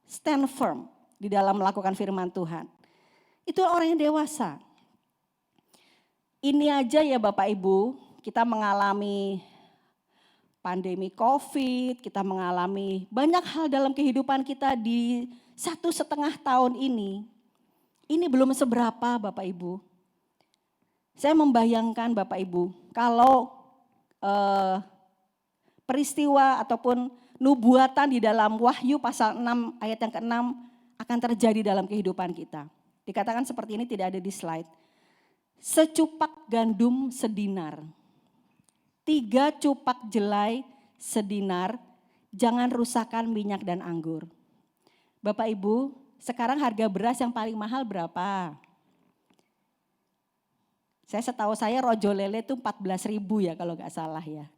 stand firm di dalam melakukan firman Tuhan? Itu orang yang dewasa. Ini aja ya Bapak Ibu, kita mengalami pandemi COVID, kita mengalami banyak hal dalam kehidupan kita di 1,5 tahun ini. Ini belum seberapa Bapak Ibu. Saya membayangkan Bapak Ibu, kalau peristiwa ataupun nubuatan di dalam Wahyu pasal 6 ayat yang ke-6 akan terjadi dalam kehidupan kita. Dikatakan seperti ini, tidak ada di slide. Secupak gandum sedinar, 3 cupak jelai sedinar, jangan rusakkan minyak dan anggur. Bapak Ibu, sekarang harga beras yang paling mahal berapa? Setahu saya rojo lele itu 14.000 ya kalau nggak salah ya.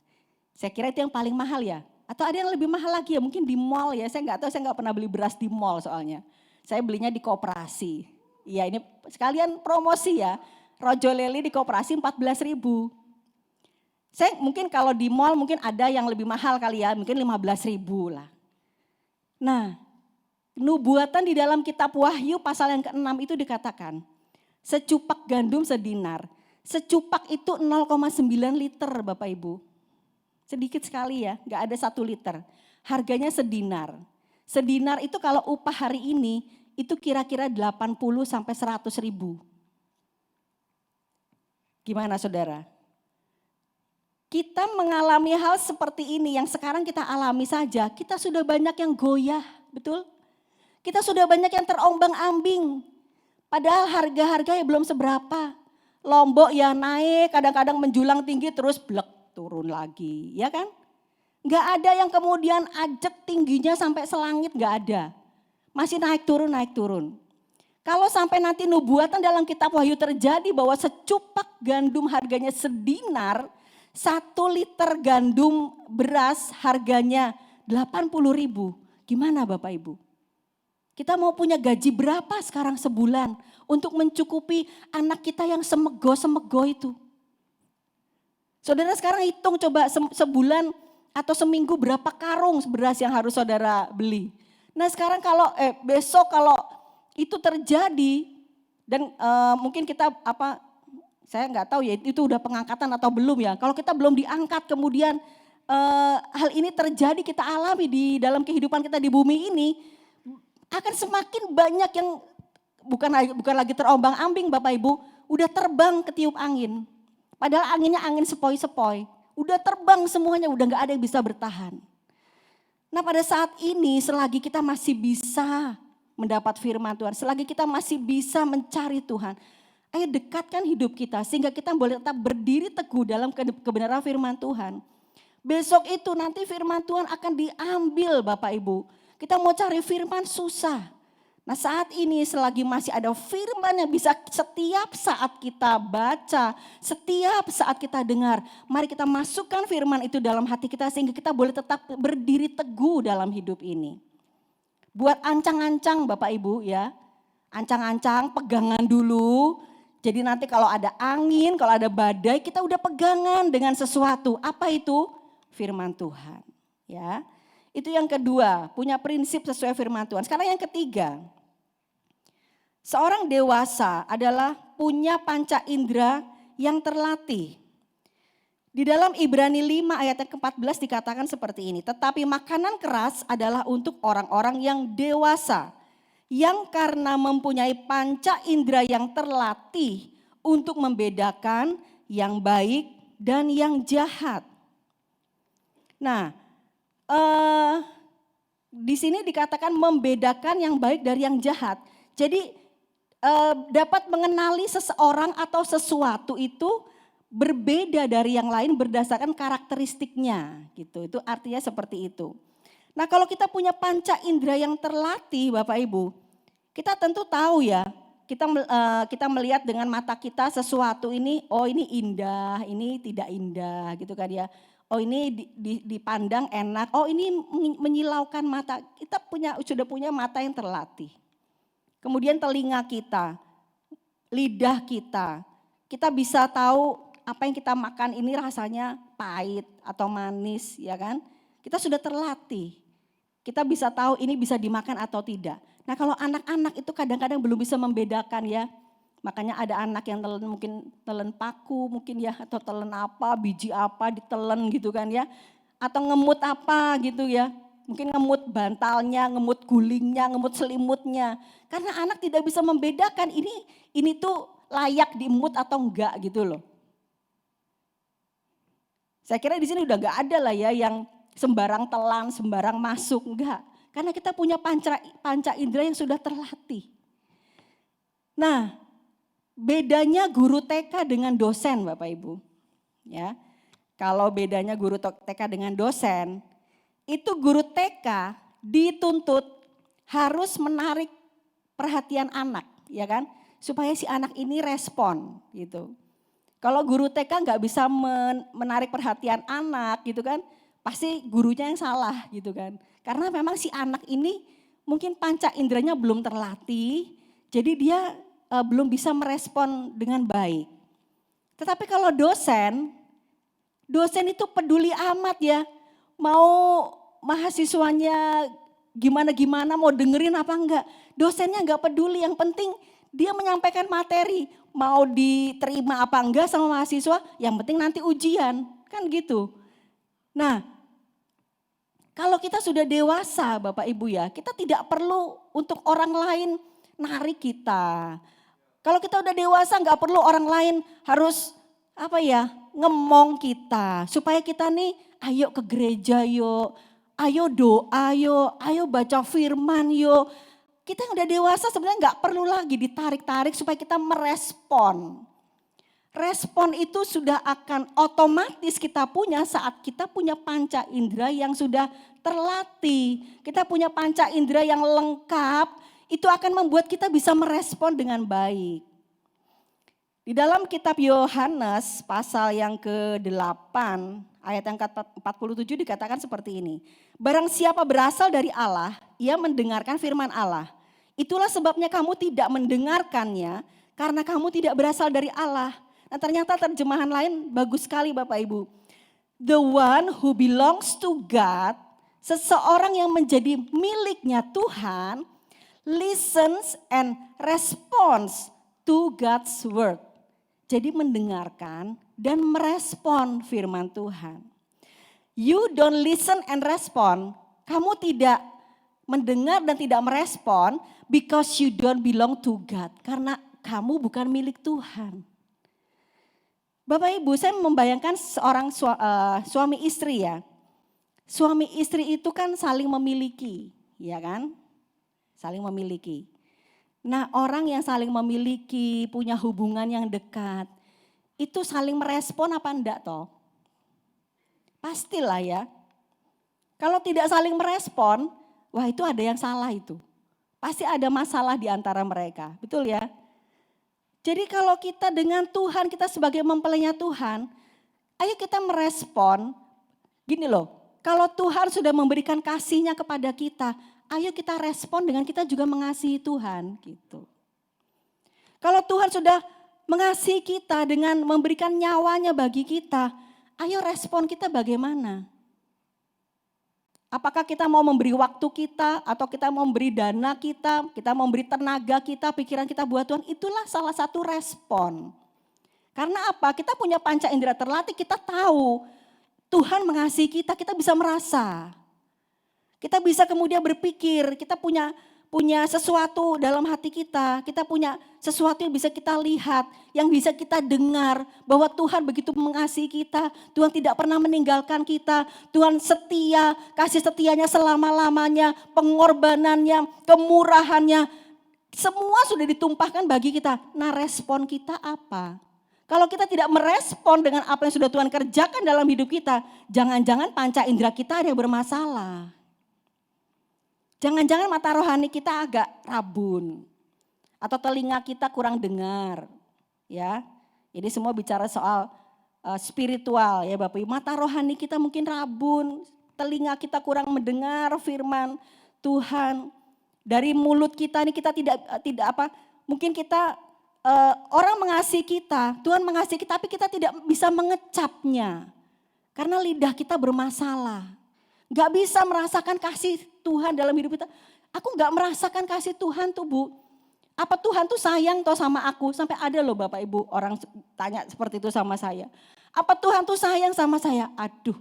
Saya kira itu yang paling mahal ya. Atau ada yang lebih mahal lagi ya, mungkin di mall ya. Saya nggak tahu, saya nggak pernah beli beras di mall soalnya. Saya belinya di koperasi. Iya ini sekalian promosi ya. Rojo lele di koperasi 14.000. Saya mungkin kalau di mall mungkin ada yang lebih mahal kali ya, mungkin 15.000 lah. Nah, nubuatan di dalam kitab Wahyu pasal yang ke-6 itu dikatakan, secupak gandum sedinar. Secupak itu 0,9 liter Bapak Ibu. Sedikit sekali ya, gak ada 1 liter. Harganya sedinar. Sedinar itu kalau upah hari ini itu kira-kira 80 sampai 100 ribu. Gimana saudara? Kita mengalami hal seperti ini yang sekarang kita alami saja. Kita sudah banyak yang goyah, betul? Kita sudah banyak yang terombang-ambing. Padahal harga-harga ya belum seberapa. Lombok ya naik, kadang-kadang menjulang tinggi terus blek turun lagi, ya kan? Enggak ada yang kemudian ajak tingginya sampai selangit, enggak ada. Masih naik turun. Kalau sampai nanti nubuatan dalam kitab Wahyu terjadi bahwa secupak gandum harganya sedinar, 1 liter gandum beras harganya 80.000. Gimana Bapak Ibu? Kita mau punya gaji berapa sekarang sebulan untuk mencukupi anak kita yang semego-semego itu? Saudara sekarang hitung coba sebulan Atau seminggu berapa karung beras yang harus saudara beli. Nah sekarang besok kalau itu terjadi dan mungkin kita saya nggak tahu ya itu udah pengangkatan atau belum ya. Kalau kita belum diangkat kemudian hal ini terjadi kita alami di dalam kehidupan kita di bumi ini, akan semakin banyak yang bukan lagi terombang-ambing Bapak Ibu, udah terbang ketiup angin. Padahal anginnya angin sepoi-sepoi, udah terbang semuanya, udah nggak ada yang bisa bertahan. Nah pada saat ini selagi kita masih bisa mendapat firman Tuhan, selagi kita masih bisa mencari Tuhan, ayo dekatkan hidup kita sehingga kita boleh tetap berdiri teguh dalam kebenaran firman Tuhan. Besok itu nanti firman Tuhan akan diambil Bapak Ibu. Kita mau cari firman susah. Nah saat ini selagi masih ada firman yang bisa setiap saat kita baca, setiap saat kita dengar, mari kita masukkan firman itu dalam hati kita sehingga kita boleh tetap berdiri teguh dalam hidup ini. Buat ancang-ancang Bapak Ibu ya, ancang-ancang pegangan dulu. Jadi nanti kalau ada angin, kalau ada badai kita udah pegangan dengan sesuatu. Apa itu? Firman Tuhan ya. Itu yang kedua, punya prinsip sesuai firman Tuhan. Sekarang yang ketiga, seorang dewasa adalah punya panca indera yang terlatih. Di dalam Ibrani 5 ayat yang ke-14 dikatakan seperti ini. Tetapi makanan keras adalah untuk orang-orang yang dewasa, yang karena mempunyai panca indera yang terlatih untuk membedakan yang baik dan yang jahat. Nah, di sini dikatakan membedakan yang baik dari yang jahat. Jadi dapat mengenali seseorang atau sesuatu itu berbeda dari yang lain berdasarkan karakteristiknya gitu. Itu artinya seperti itu. Nah, kalau kita punya panca indera yang terlatih Bapak Ibu, kita tentu tahu ya, kita melihat dengan mata kita sesuatu ini, oh ini indah, ini tidak indah gitu kan ya. Oh ini dipandang enak, oh ini menyilaukan mata. Kita sudah punya mata yang terlatih. Kemudian telinga kita, lidah kita bisa tahu apa yang kita makan ini rasanya pahit atau manis ya kan. Kita sudah terlatih, kita bisa tahu ini bisa dimakan atau tidak. Nah kalau anak-anak itu kadang-kadang belum bisa membedakan ya. Makanya ada anak yang mungkin telan paku mungkin ya, atau telan apa, biji apa ditelan gitu kan ya. Atau ngemut apa gitu ya. Mungkin ngemut bantalnya, ngemut gulingnya, ngemut selimutnya. Karena anak tidak bisa membedakan ini tuh layak diemut atau enggak gitu loh. Saya kira di sini udah enggak ada lah ya yang sembarang telan, sembarang masuk, enggak. Karena kita punya panca indera yang sudah terlatih. Nah, bedanya guru TK dengan dosen Bapak Ibu. Ya. Kalau bedanya guru TK dengan dosen, itu guru TK dituntut harus menarik perhatian anak, ya kan? Supaya si anak ini respon gitu. Kalau guru TK nggak bisa menarik perhatian anak gitu kan, pasti gurunya yang salah gitu kan. Karena memang si anak ini mungkin panca inderanya belum terlatih, jadi dia belum bisa merespon dengan baik. Tetapi kalau dosen itu peduli amat ya. Mau mahasiswanya gimana-gimana, mau dengerin apa enggak. Dosennya enggak peduli, yang penting dia menyampaikan materi. Mau diterima apa enggak sama mahasiswa, yang penting nanti ujian. Kan gitu. Nah, kalau kita sudah dewasa Bapak Ibu ya, kita tidak perlu untuk orang lain narik kita. Kalau kita udah dewasa nggak perlu orang lain harus ngemong kita. Supaya kita nih ayo ke gereja yuk, ayo doa yuk, ayo baca firman yuk. Kita yang udah dewasa sebenarnya nggak perlu lagi ditarik-tarik supaya kita merespon. Respon itu sudah akan otomatis kita punya saat kita punya panca indera yang sudah terlatih. Kita punya panca indera yang lengkap. Itu akan membuat kita bisa merespon dengan baik. Di dalam kitab Yohanes pasal yang ke-8 ayat yang ke-47 dikatakan seperti ini. Barang siapa berasal dari Allah, ia mendengarkan firman Allah. Itulah sebabnya kamu tidak mendengarkannya karena kamu tidak berasal dari Allah. Nah ternyata terjemahan lain bagus sekali Bapak Ibu. The one who belongs to God, seseorang yang menjadi miliknya Tuhan, listens and responds to God's word. Jadi mendengarkan dan merespon firman Tuhan. You don't listen and respond. Kamu tidak mendengar dan tidak merespon because you don't belong to God. Karena kamu bukan milik Tuhan. Bapak Ibu, saya membayangkan seorang suami istri ya. Suami istri itu kan saling memiliki, ya kan? Saling memiliki. Nah, orang yang saling memiliki, punya hubungan yang dekat, itu saling merespon apa enggak toh? Pastilah ya. Kalau tidak saling merespon, wah itu ada yang salah itu. Pasti ada masalah di antara mereka, betul ya? Jadi kalau kita dengan Tuhan, kita sebagai mempelainya Tuhan, ayo kita merespon, gini loh, kalau Tuhan sudah memberikan kasih-Nya kepada kita, ayo kita respon dengan kita juga mengasihi Tuhan gitu. Kalau Tuhan sudah mengasihi kita dengan memberikan nyawanya bagi kita, ayo respon kita bagaimana? Apakah kita mau memberi waktu kita atau kita mau memberi dana kita mau memberi tenaga kita, pikiran kita buat Tuhan, itulah salah satu respon. Karena apa? Kita punya panca indera terlatih, kita tahu Tuhan mengasihi kita, kita bisa merasa. Kita bisa kemudian berpikir, kita punya sesuatu dalam hati kita punya sesuatu yang bisa kita lihat, yang bisa kita dengar bahwa Tuhan begitu mengasihi kita, Tuhan tidak pernah meninggalkan kita, Tuhan setia, kasih setianya selama-lamanya, pengorbanannya, kemurahannya, semua sudah ditumpahkan bagi kita. Nah, respon kita apa? Kalau kita tidak merespon dengan apa yang sudah Tuhan kerjakan dalam hidup kita, jangan-jangan panca indera kita ada yang bermasalah. Jangan-jangan mata rohani kita agak rabun atau telinga kita kurang dengar, ya. Ini semua bicara soal spiritual ya Bapak Ibu. Mata rohani kita mungkin rabun, telinga kita kurang mendengar firman Tuhan. Dari mulut kita ini kita mungkin kita orang mengasihi kita, Tuhan mengasihi kita, tapi kita tidak bisa mengecapnya karena lidah kita bermasalah. Gak bisa merasakan kasih Tuhan dalam hidup kita. Aku gak merasakan kasih Tuhan tuh Bu. Apa Tuhan tuh sayang toh sama aku? Sampai ada loh Bapak Ibu orang tanya seperti itu sama saya. Apa Tuhan tuh sayang sama saya? Aduh.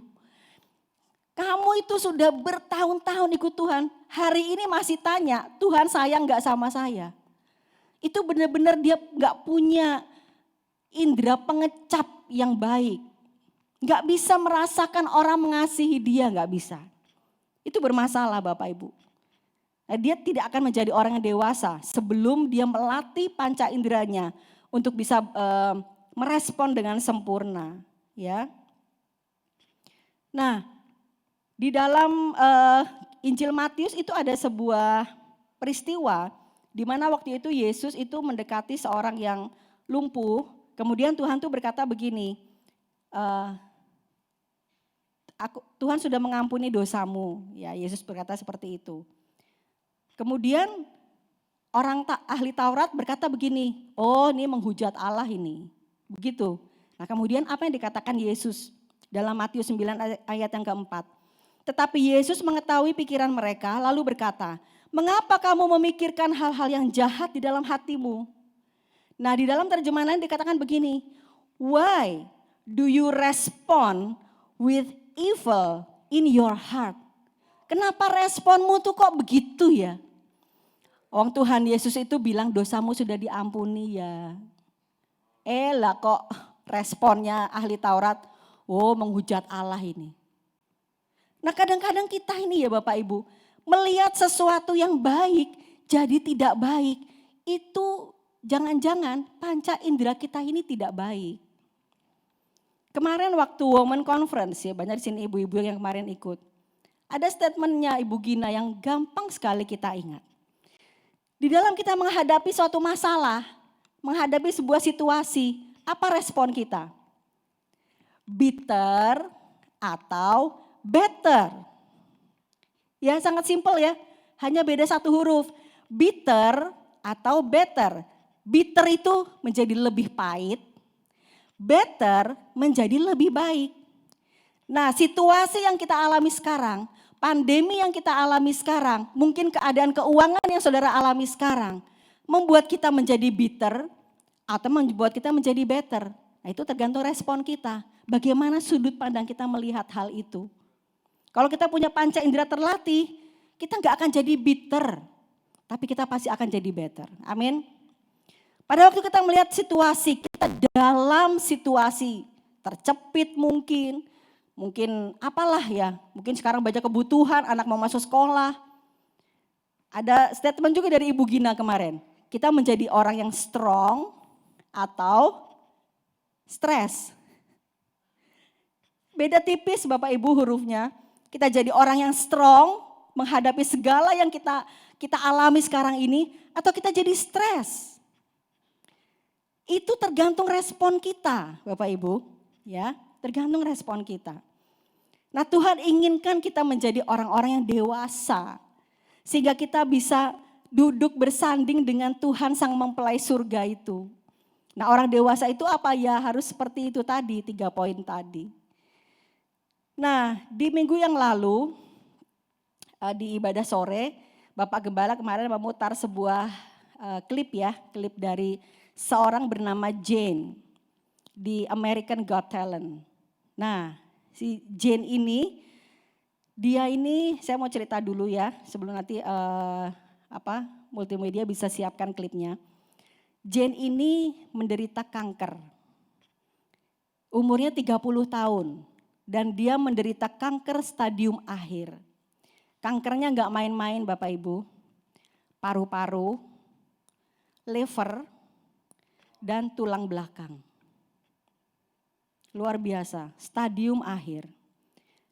Kamu itu sudah bertahun-tahun ikut Tuhan. Hari ini masih tanya Tuhan sayang gak sama saya? Itu benar-benar dia gak punya indera pengecap yang baik. Gak bisa merasakan orang mengasihi dia, gak bisa. Itu bermasalah Bapak Ibu. Nah, dia tidak akan menjadi orang yang dewasa sebelum dia melatih panca inderanya untuk bisa merespon dengan sempurna. Ya. Nah, di dalam Injil Matius itu ada sebuah peristiwa di mana waktu itu Yesus itu mendekati seorang yang lumpuh. Kemudian Tuhan tuh berkata begini, Tuhan sudah mengampuni dosamu. Ya, Yesus berkata seperti itu. Kemudian orang ahli Taurat berkata begini, oh ini menghujat Allah ini. Begitu. Nah kemudian apa yang dikatakan Yesus dalam Matius 9 ayat yang keempat. Tetapi Yesus mengetahui pikiran mereka lalu berkata, mengapa kamu memikirkan hal-hal yang jahat di dalam hatimu? Nah di dalam terjemahan lain dikatakan begini, why do you respond with evil in your heart? Kenapa responmu tuh kok begitu ya? Tuhan Yesus itu bilang dosamu sudah diampuni ya. Lah kok responnya ahli Taurat, oh menghujat Allah ini. Nah kadang-kadang kita ini ya Bapak Ibu, melihat sesuatu yang baik jadi tidak baik. Itu jangan-jangan panca indera kita ini tidak baik. Kemarin waktu Women Conference ya, banyak di sini ibu-ibu yang kemarin ikut. Ada statementnya Ibu Gina yang gampang sekali kita ingat. Di dalam kita menghadapi suatu masalah, menghadapi sebuah situasi, apa respon kita? Bitter atau better? Ya sangat simpel ya, hanya beda satu huruf. Bitter atau better. Bitter itu menjadi lebih pahit, better menjadi lebih baik. Nah, situasi yang kita alami sekarang, pandemi yang kita alami sekarang, mungkin keadaan keuangan yang saudara alami sekarang, membuat kita menjadi bitter atau membuat kita menjadi better. Nah, itu tergantung respon kita. Bagaimana sudut pandang kita melihat hal itu. Kalau kita punya panca indera terlatih, kita nggak akan jadi bitter, tapi kita pasti akan jadi better. Amin. Pada waktu kita melihat situasi, kita dalam situasi tercepit mungkin apalah ya, mungkin sekarang baca kebutuhan, anak mau masuk sekolah. Ada statement juga dari Ibu Gina kemarin, kita menjadi orang yang strong atau stres. Beda tipis Bapak Ibu hurufnya, kita jadi orang yang strong menghadapi segala yang kita alami sekarang ini, atau kita jadi stres. Itu tergantung respon kita Bapak Ibu, ya. Tergantung respon kita. Nah, Tuhan inginkan kita menjadi orang-orang yang dewasa. Sehingga kita bisa duduk bersanding dengan Tuhan sang mempelai surga itu. Nah, orang dewasa itu apa ya? Harus seperti itu tadi, 3 poin tadi. Nah, di minggu yang lalu, di ibadah sore, Bapak Gembala kemarin memutar sebuah klip klip dari seorang bernama Jane di American Got Talent. Nah, si Jane ini, dia ini saya mau cerita dulu ya, sebelum nanti multimedia bisa siapkan klipnya. Jane ini menderita kanker. Umurnya 30 tahun dan dia menderita kanker stadium akhir. Kankernya nggak main-main Bapak Ibu. Paru-paru, liver, dan tulang belakang. Luar biasa, stadium akhir.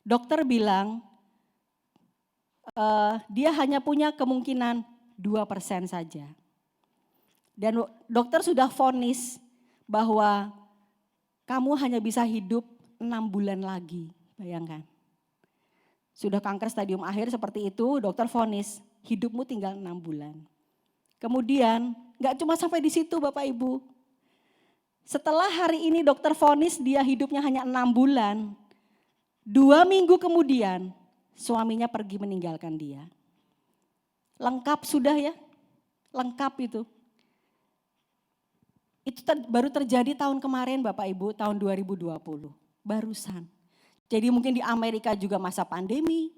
Dokter bilang dia hanya punya kemungkinan 2% saja. Dan dokter sudah vonis bahwa kamu hanya bisa hidup 6 bulan lagi, bayangkan. Sudah kanker stadium akhir seperti itu, dokter vonis hidupmu tinggal 6 bulan. Kemudian gak cuma sampai di situ Bapak Ibu. Setelah hari ini dokter vonis dia hidupnya hanya 6 bulan. 2 minggu kemudian suaminya pergi meninggalkan dia. Lengkap sudah ya, lengkap itu. Itu baru terjadi tahun kemarin Bapak Ibu, tahun 2020, barusan. Jadi mungkin di Amerika juga masa pandemi,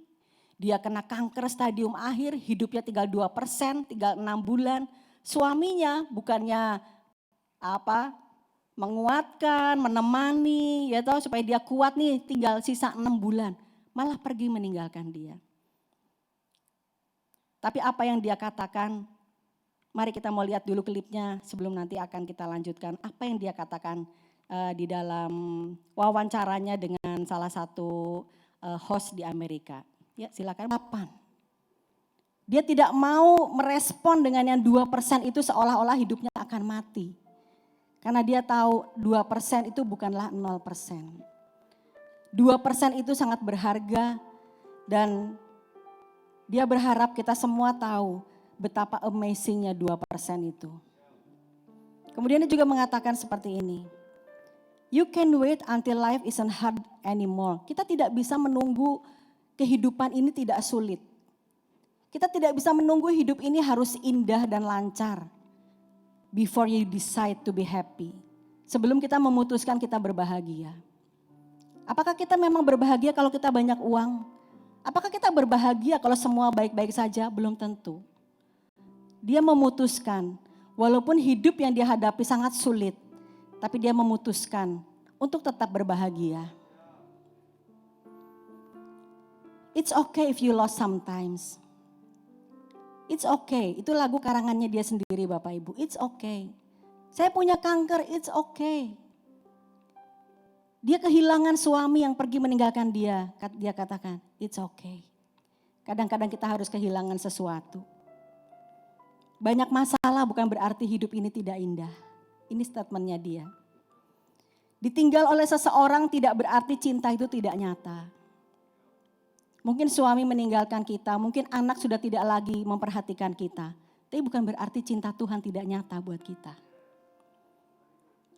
dia kena kanker stadium akhir, hidupnya tinggal 2%, tinggal 6 bulan. Suaminya bukannya menguatkan, menemani, ya tahu supaya dia kuat nih, tinggal sisa 6 bulan. Malah pergi meninggalkan dia. Tapi apa yang dia katakan, mari kita mau lihat dulu klipnya sebelum nanti akan kita lanjutkan. Apa yang dia katakan di dalam wawancaranya dengan salah satu host di Amerika. Ya silakan. Kapan? Dia tidak mau merespon dengan yang 2% itu seolah-olah hidupnya akan mati. Karena dia tahu 2% itu bukanlah 0%. 2% itu sangat berharga dan dia berharap kita semua tahu betapa amazingnya 2% itu. Kemudian dia juga mengatakan seperti ini. You can wait until life isn't hard anymore. Kita tidak bisa menunggu kehidupan ini tidak sulit. Kita tidak bisa menunggu hidup ini harus indah dan lancar. Before you decide to be happy. Sebelum kita memutuskan kita berbahagia. Apakah kita memang berbahagia kalau kita banyak uang? Apakah kita berbahagia kalau semua baik-baik saja? Belum tentu. Dia memutuskan, walaupun hidup yang dia hadapi sangat sulit, tapi dia memutuskan untuk tetap berbahagia. It's okay if you lost sometimes. It's okay, itu lagu karangannya dia sendiri Bapak Ibu. It's okay. Saya punya kanker, it's okay. Dia kehilangan suami yang pergi meninggalkan dia. Dia katakan, it's okay. Kadang-kadang kita harus kehilangan sesuatu. Banyak masalah bukan berarti hidup ini tidak indah. Ini statementnya dia. Ditinggal oleh seseorang tidak berarti cinta itu tidak nyata. Mungkin suami meninggalkan kita, mungkin anak sudah tidak lagi memperhatikan kita. Tapi bukan berarti cinta Tuhan tidak nyata buat kita.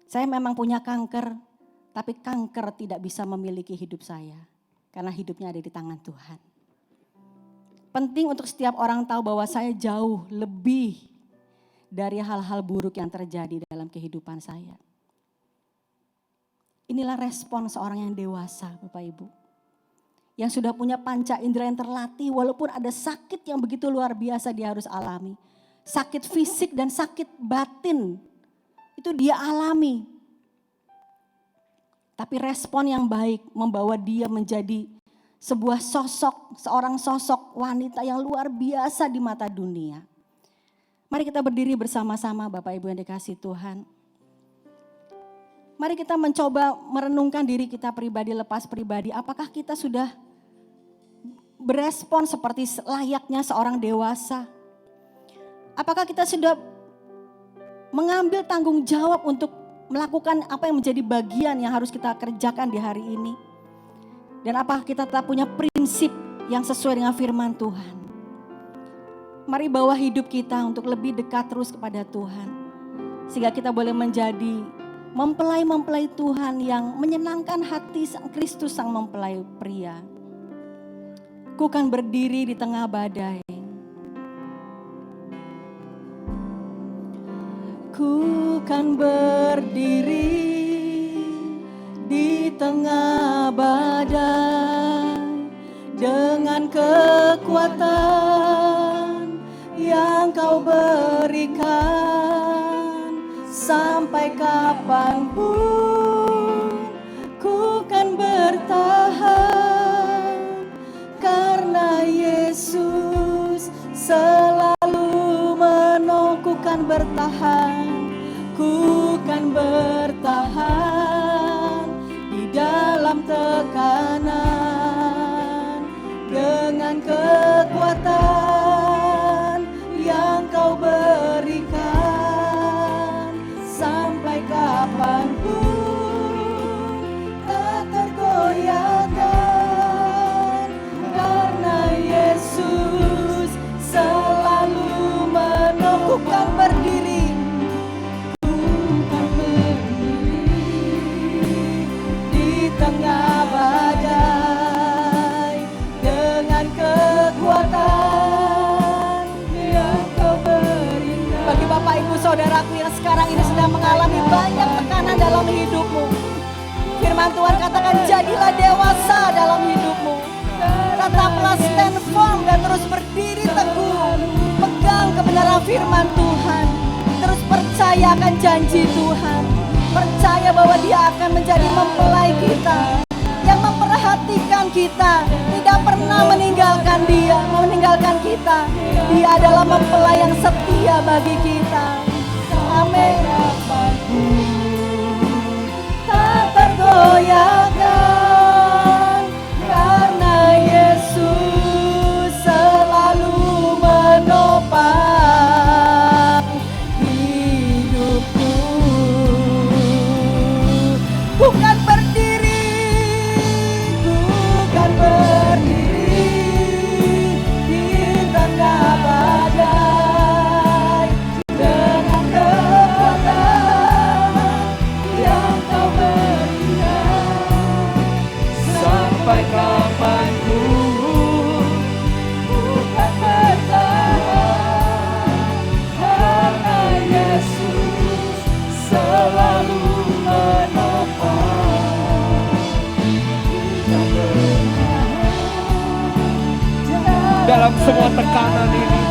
Saya memang punya kanker, tapi kanker tidak bisa memiliki hidup saya. Karena hidupnya ada di tangan Tuhan. Penting untuk setiap orang tahu bahwa saya jauh lebih dari hal-hal buruk yang terjadi dalam kehidupan saya. Inilah respon seorang yang dewasa, Bapak Ibu. Yang sudah punya panca indera yang terlatih, walaupun ada sakit yang begitu luar biasa dia harus alami. Sakit fisik dan sakit batin, itu dia alami. Tapi respon yang baik membawa dia menjadi sebuah sosok, seorang sosok wanita yang luar biasa di mata dunia. Mari kita berdiri bersama-sama Bapak Ibu yang dikasihi Tuhan. Mari kita mencoba merenungkan diri kita pribadi lepas pribadi. Apakah kita sudah berespon seperti layaknya seorang dewasa? Apakah kita sudah mengambil tanggung jawab untuk melakukan apa yang menjadi bagian yang harus kita kerjakan di hari ini? Dan apakah kita tetap punya prinsip yang sesuai dengan firman Tuhan? Mari bawa hidup kita untuk lebih dekat terus kepada Tuhan. Sehingga kita boleh menjadi mempelai-mempelai Tuhan yang menyenangkan hati Sang Kristus, Sang mempelai pria. Ku kan berdiri di tengah badai. Ku kan berdiri di tengah badai dengan kekuatan yang Kau berikan. Sampai kapanpun ku kan bertahan, karena Yesus selalu menungkukan bertahan. Ku kan bertahan di dalam tekanan dengan kekuatan yang Kau berikan. Sampai kapanpun tak tergoyahkan, karena Yesus selalu menungkukan berdiri. Ku kan berdiri di tengah badai dengan kekuatan yang Kau berikan. Bagi Bapak Ibu Saudaraku yang sekarang ini sedang mengalami banyak tekanan dalam hidupmu, firman Tuhan katakan jadilah dewasa dalam hidupmu. Tetaplah stand firm dan terus berdiri teguh. Pegang kebenaran firman Tuhan. Terus percaya akan janji Tuhan. Percaya bahwa Dia akan menjadi mempelai kita, yang memperhatikan kita, tidak pernah meninggalkan kita. Dia adalah mempelai yang setia bagi kita. Amin. Tak tergoyahkan, karena Yesus selalu menopang hidupku. Bukan berdiri di tengah badai dengan kekuatan yang Kau berikan. Sampai kapanpun bukan bertahan, karena Yesus selalu menopang. Dalam semua tekanan ini,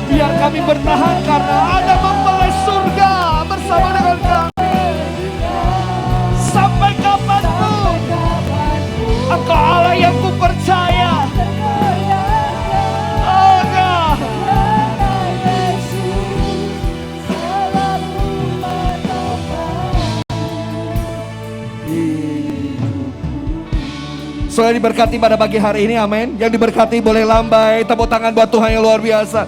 biar kami bertahan karena ada mempelai surga bersama dengan kami. Sampai kapanpun Engkau Allah yang ku percaya. Oh God. Saudara diberkati pada pagi hari ini, amin. Yang diberkati boleh lambai, tepuk tangan buat Tuhan yang luar biasa.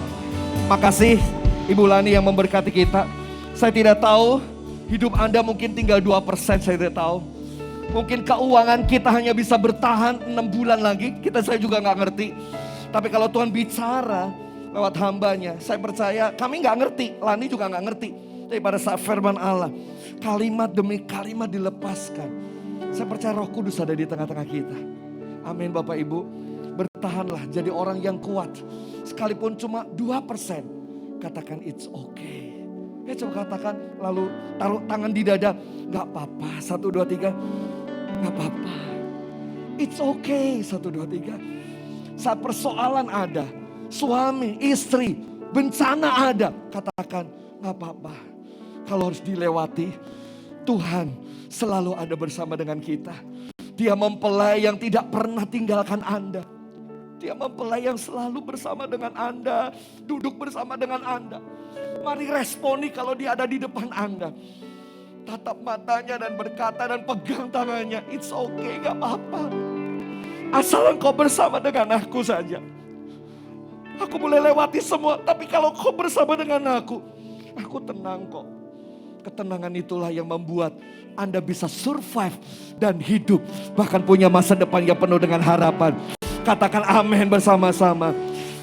Makasih Ibu Lani yang memberkati kita. Saya tidak tahu hidup Anda mungkin tinggal 2%, saya tidak tahu. Mungkin keuangan kita hanya bisa bertahan 6 bulan lagi, saya juga gak ngerti. Tapi kalau Tuhan bicara lewat hambanya, saya percaya kami gak ngerti, Lani juga gak ngerti. Tapi pada saat firman Allah, kalimat demi kalimat dilepaskan. Saya percaya Roh Kudus ada di tengah-tengah kita. Amin Bapak Ibu. Bertahanlah jadi orang yang kuat. Sekalipun cuma 2%. Katakan it's okay. Ya coba katakan, lalu taruh tangan di dada. Gak apa-apa, 1, 2, 3. Gak apa-apa. It's okay, 1, 2, 3. Saat persoalan ada, suami, istri, bencana ada. Katakan, gak apa-apa. Kalau harus dilewati, Tuhan selalu ada bersama dengan kita. Dia mempelai yang tidak pernah tinggalkan Anda. Dia mempelai yang selalu bersama dengan Anda, duduk bersama dengan Anda. Mari responi kalau dia ada di depan Anda. Tatap matanya dan berkata dan pegang tangannya. It's okay, gak apa-apa. Asal engkau bersama dengan aku saja. Aku boleh lewati semua, tapi kalau kau bersama dengan aku tenang kok. Ketenangan itulah yang membuat Anda bisa survive dan hidup. Bahkan punya masa depan yang penuh dengan harapan. Katakan amin bersama-sama.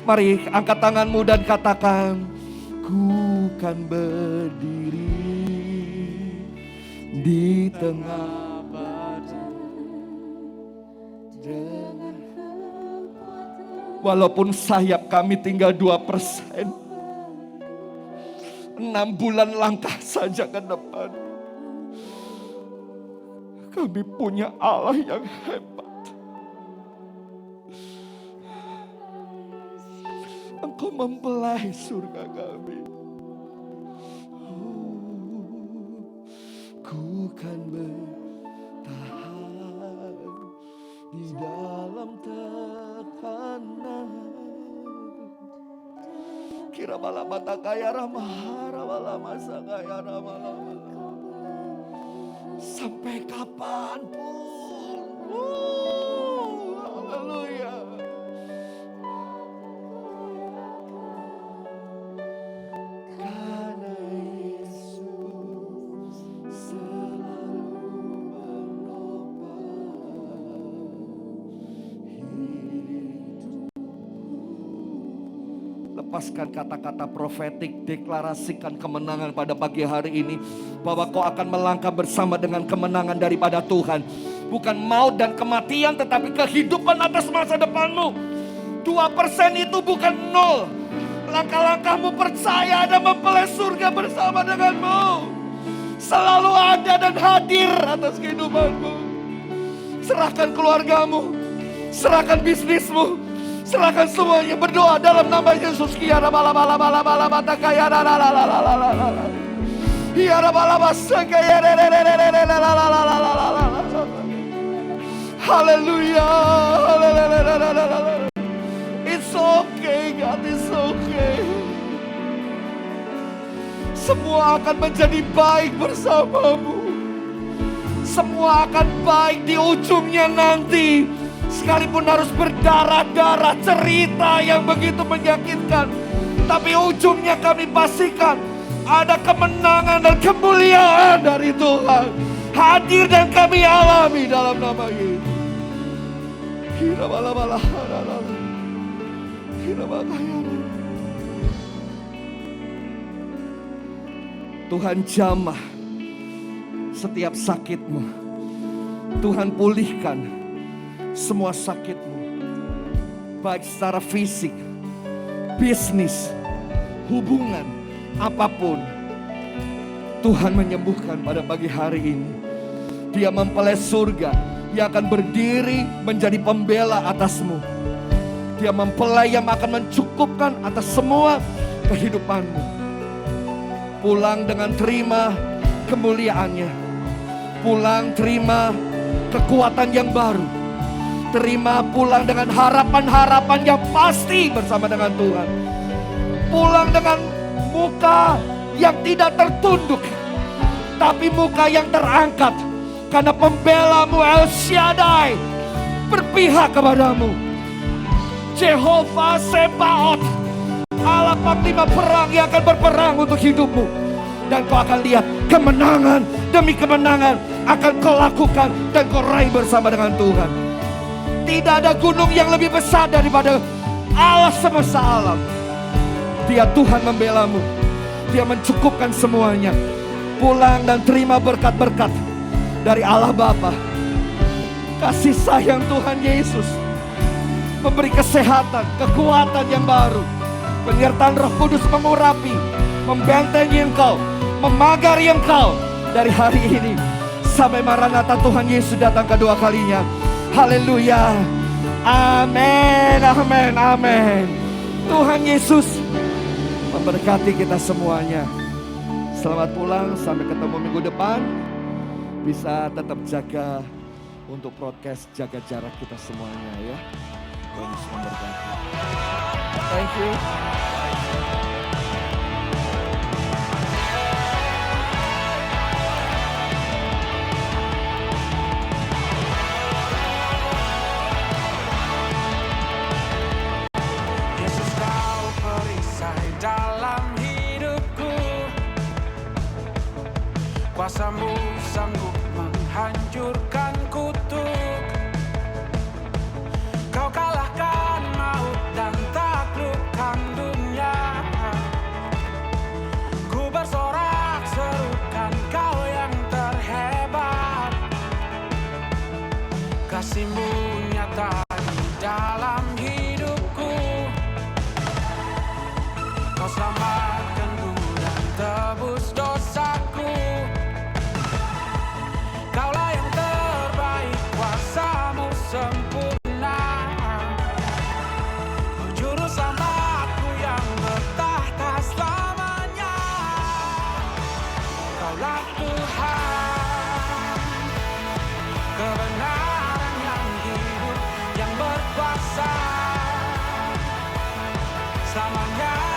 Mari angkat tanganmu dan katakan, ku kan berdiri di tengah badai. Walaupun sayap kami tinggal 2%. 6 bulan langkah saja ke depan. Kami punya Allah yang hebat. Engkau mempelai surga kami. Ku kan bertahan di dalam tekanan. Kira bala bata kaya ramah, bala masa kaya ramah. Sampai kapanpun. Haleluya. Karena Yesus selalu lepaskan kata-kata profetik, deklarasikan kemenangan pada pagi hari ini. Bahwa kau akan melangkah bersama dengan kemenangan daripada Tuhan. Bukan maut dan kematian, tetapi kehidupan atas masa depanmu. 2% itu bukan 0. Langkah-langkahmu percaya ada mempelai surga bersama denganmu. Selalu ada dan hadir atas kehidupanmu. Serahkan keluargamu, serahkan bisnismu, serahkan semuanya. Berdoa dalam nama Yesus. Haleluya. It's okay, God, it's okay. Semua akan menjadi baik bersamamu. Semua akan baik di ujungnya nanti. Sekalipun harus berdarah-darah, cerita yang begitu menyakitkan. Tapi ujungnya kami pastikan ada kemenangan dan kemuliaan dari Tuhan. Hadir dan kami alami dalam nama Yesus. Tuhan jamah setiap sakitmu. Tuhan pulihkan semua sakitmu. Baik secara fisik, bisnis, hubungan, apapun. Tuhan menyembuhkan pada pagi hari ini. Dia mempelai surga yang akan berdiri menjadi pembela atasmu. Dia mempelai yang akan mencukupkan atas semua kehidupanmu. Pulang dengan terima kemuliaannya. Pulang terima kekuatan yang baru. Terima pulang dengan harapan-harapan yang pasti bersama dengan Tuhan. Pulang dengan muka yang tidak tertunduk, tapi muka yang terangkat. Karena pembelamu El Shaddai berpihak kepadamu. Jehovah Sebaot, Allah panglima perang yang akan berperang untuk hidupmu. Dan kau akan lihat kemenangan demi kemenangan akan kau lakukan dan kau raih bersama dengan Tuhan. Tidak ada gunung yang lebih besar daripada Allah semesta alam. Dia Tuhan membelamu. Dia mencukupkan semuanya. Pulang dan terima berkat-berkat dari Allah Bapa, Kasih sayang Tuhan Yesus memberi kesehatan, kekuatan yang baru. Penyertaan Roh Kudus mengurapi, membentengi engkau, memagari engkau dari hari ini sampai Maranatha Tuhan Yesus datang kedua kalinya. Haleluya. Amin, amin, amin. Tuhan Yesus memberkati kita semuanya. Selamat pulang, sampai ketemu minggu depan. Bisa tetap jaga untuk broadcast, jaga jarak kita semuanya ya. Tuhan Yesus memberkati. Thank you. Yesus, kau perisai dalam hidupku. Kuasa-Mu sanggup menghancurkan kutuk. Kau kalahkan maut dan taklukkan dunia. Ku bersorak serukan Kau yang terhebat. Kasih-Mu nyata di dalam hidupku. Kau selamatkanku dan tebus dosaku. Kaulah yang terbaik, kuasa-Mu sempurna. Kau juru selamatku yang bertahta selamanya. Kaulah Tuhan, kebenaran yang hidup, yang berkuasa selamanya.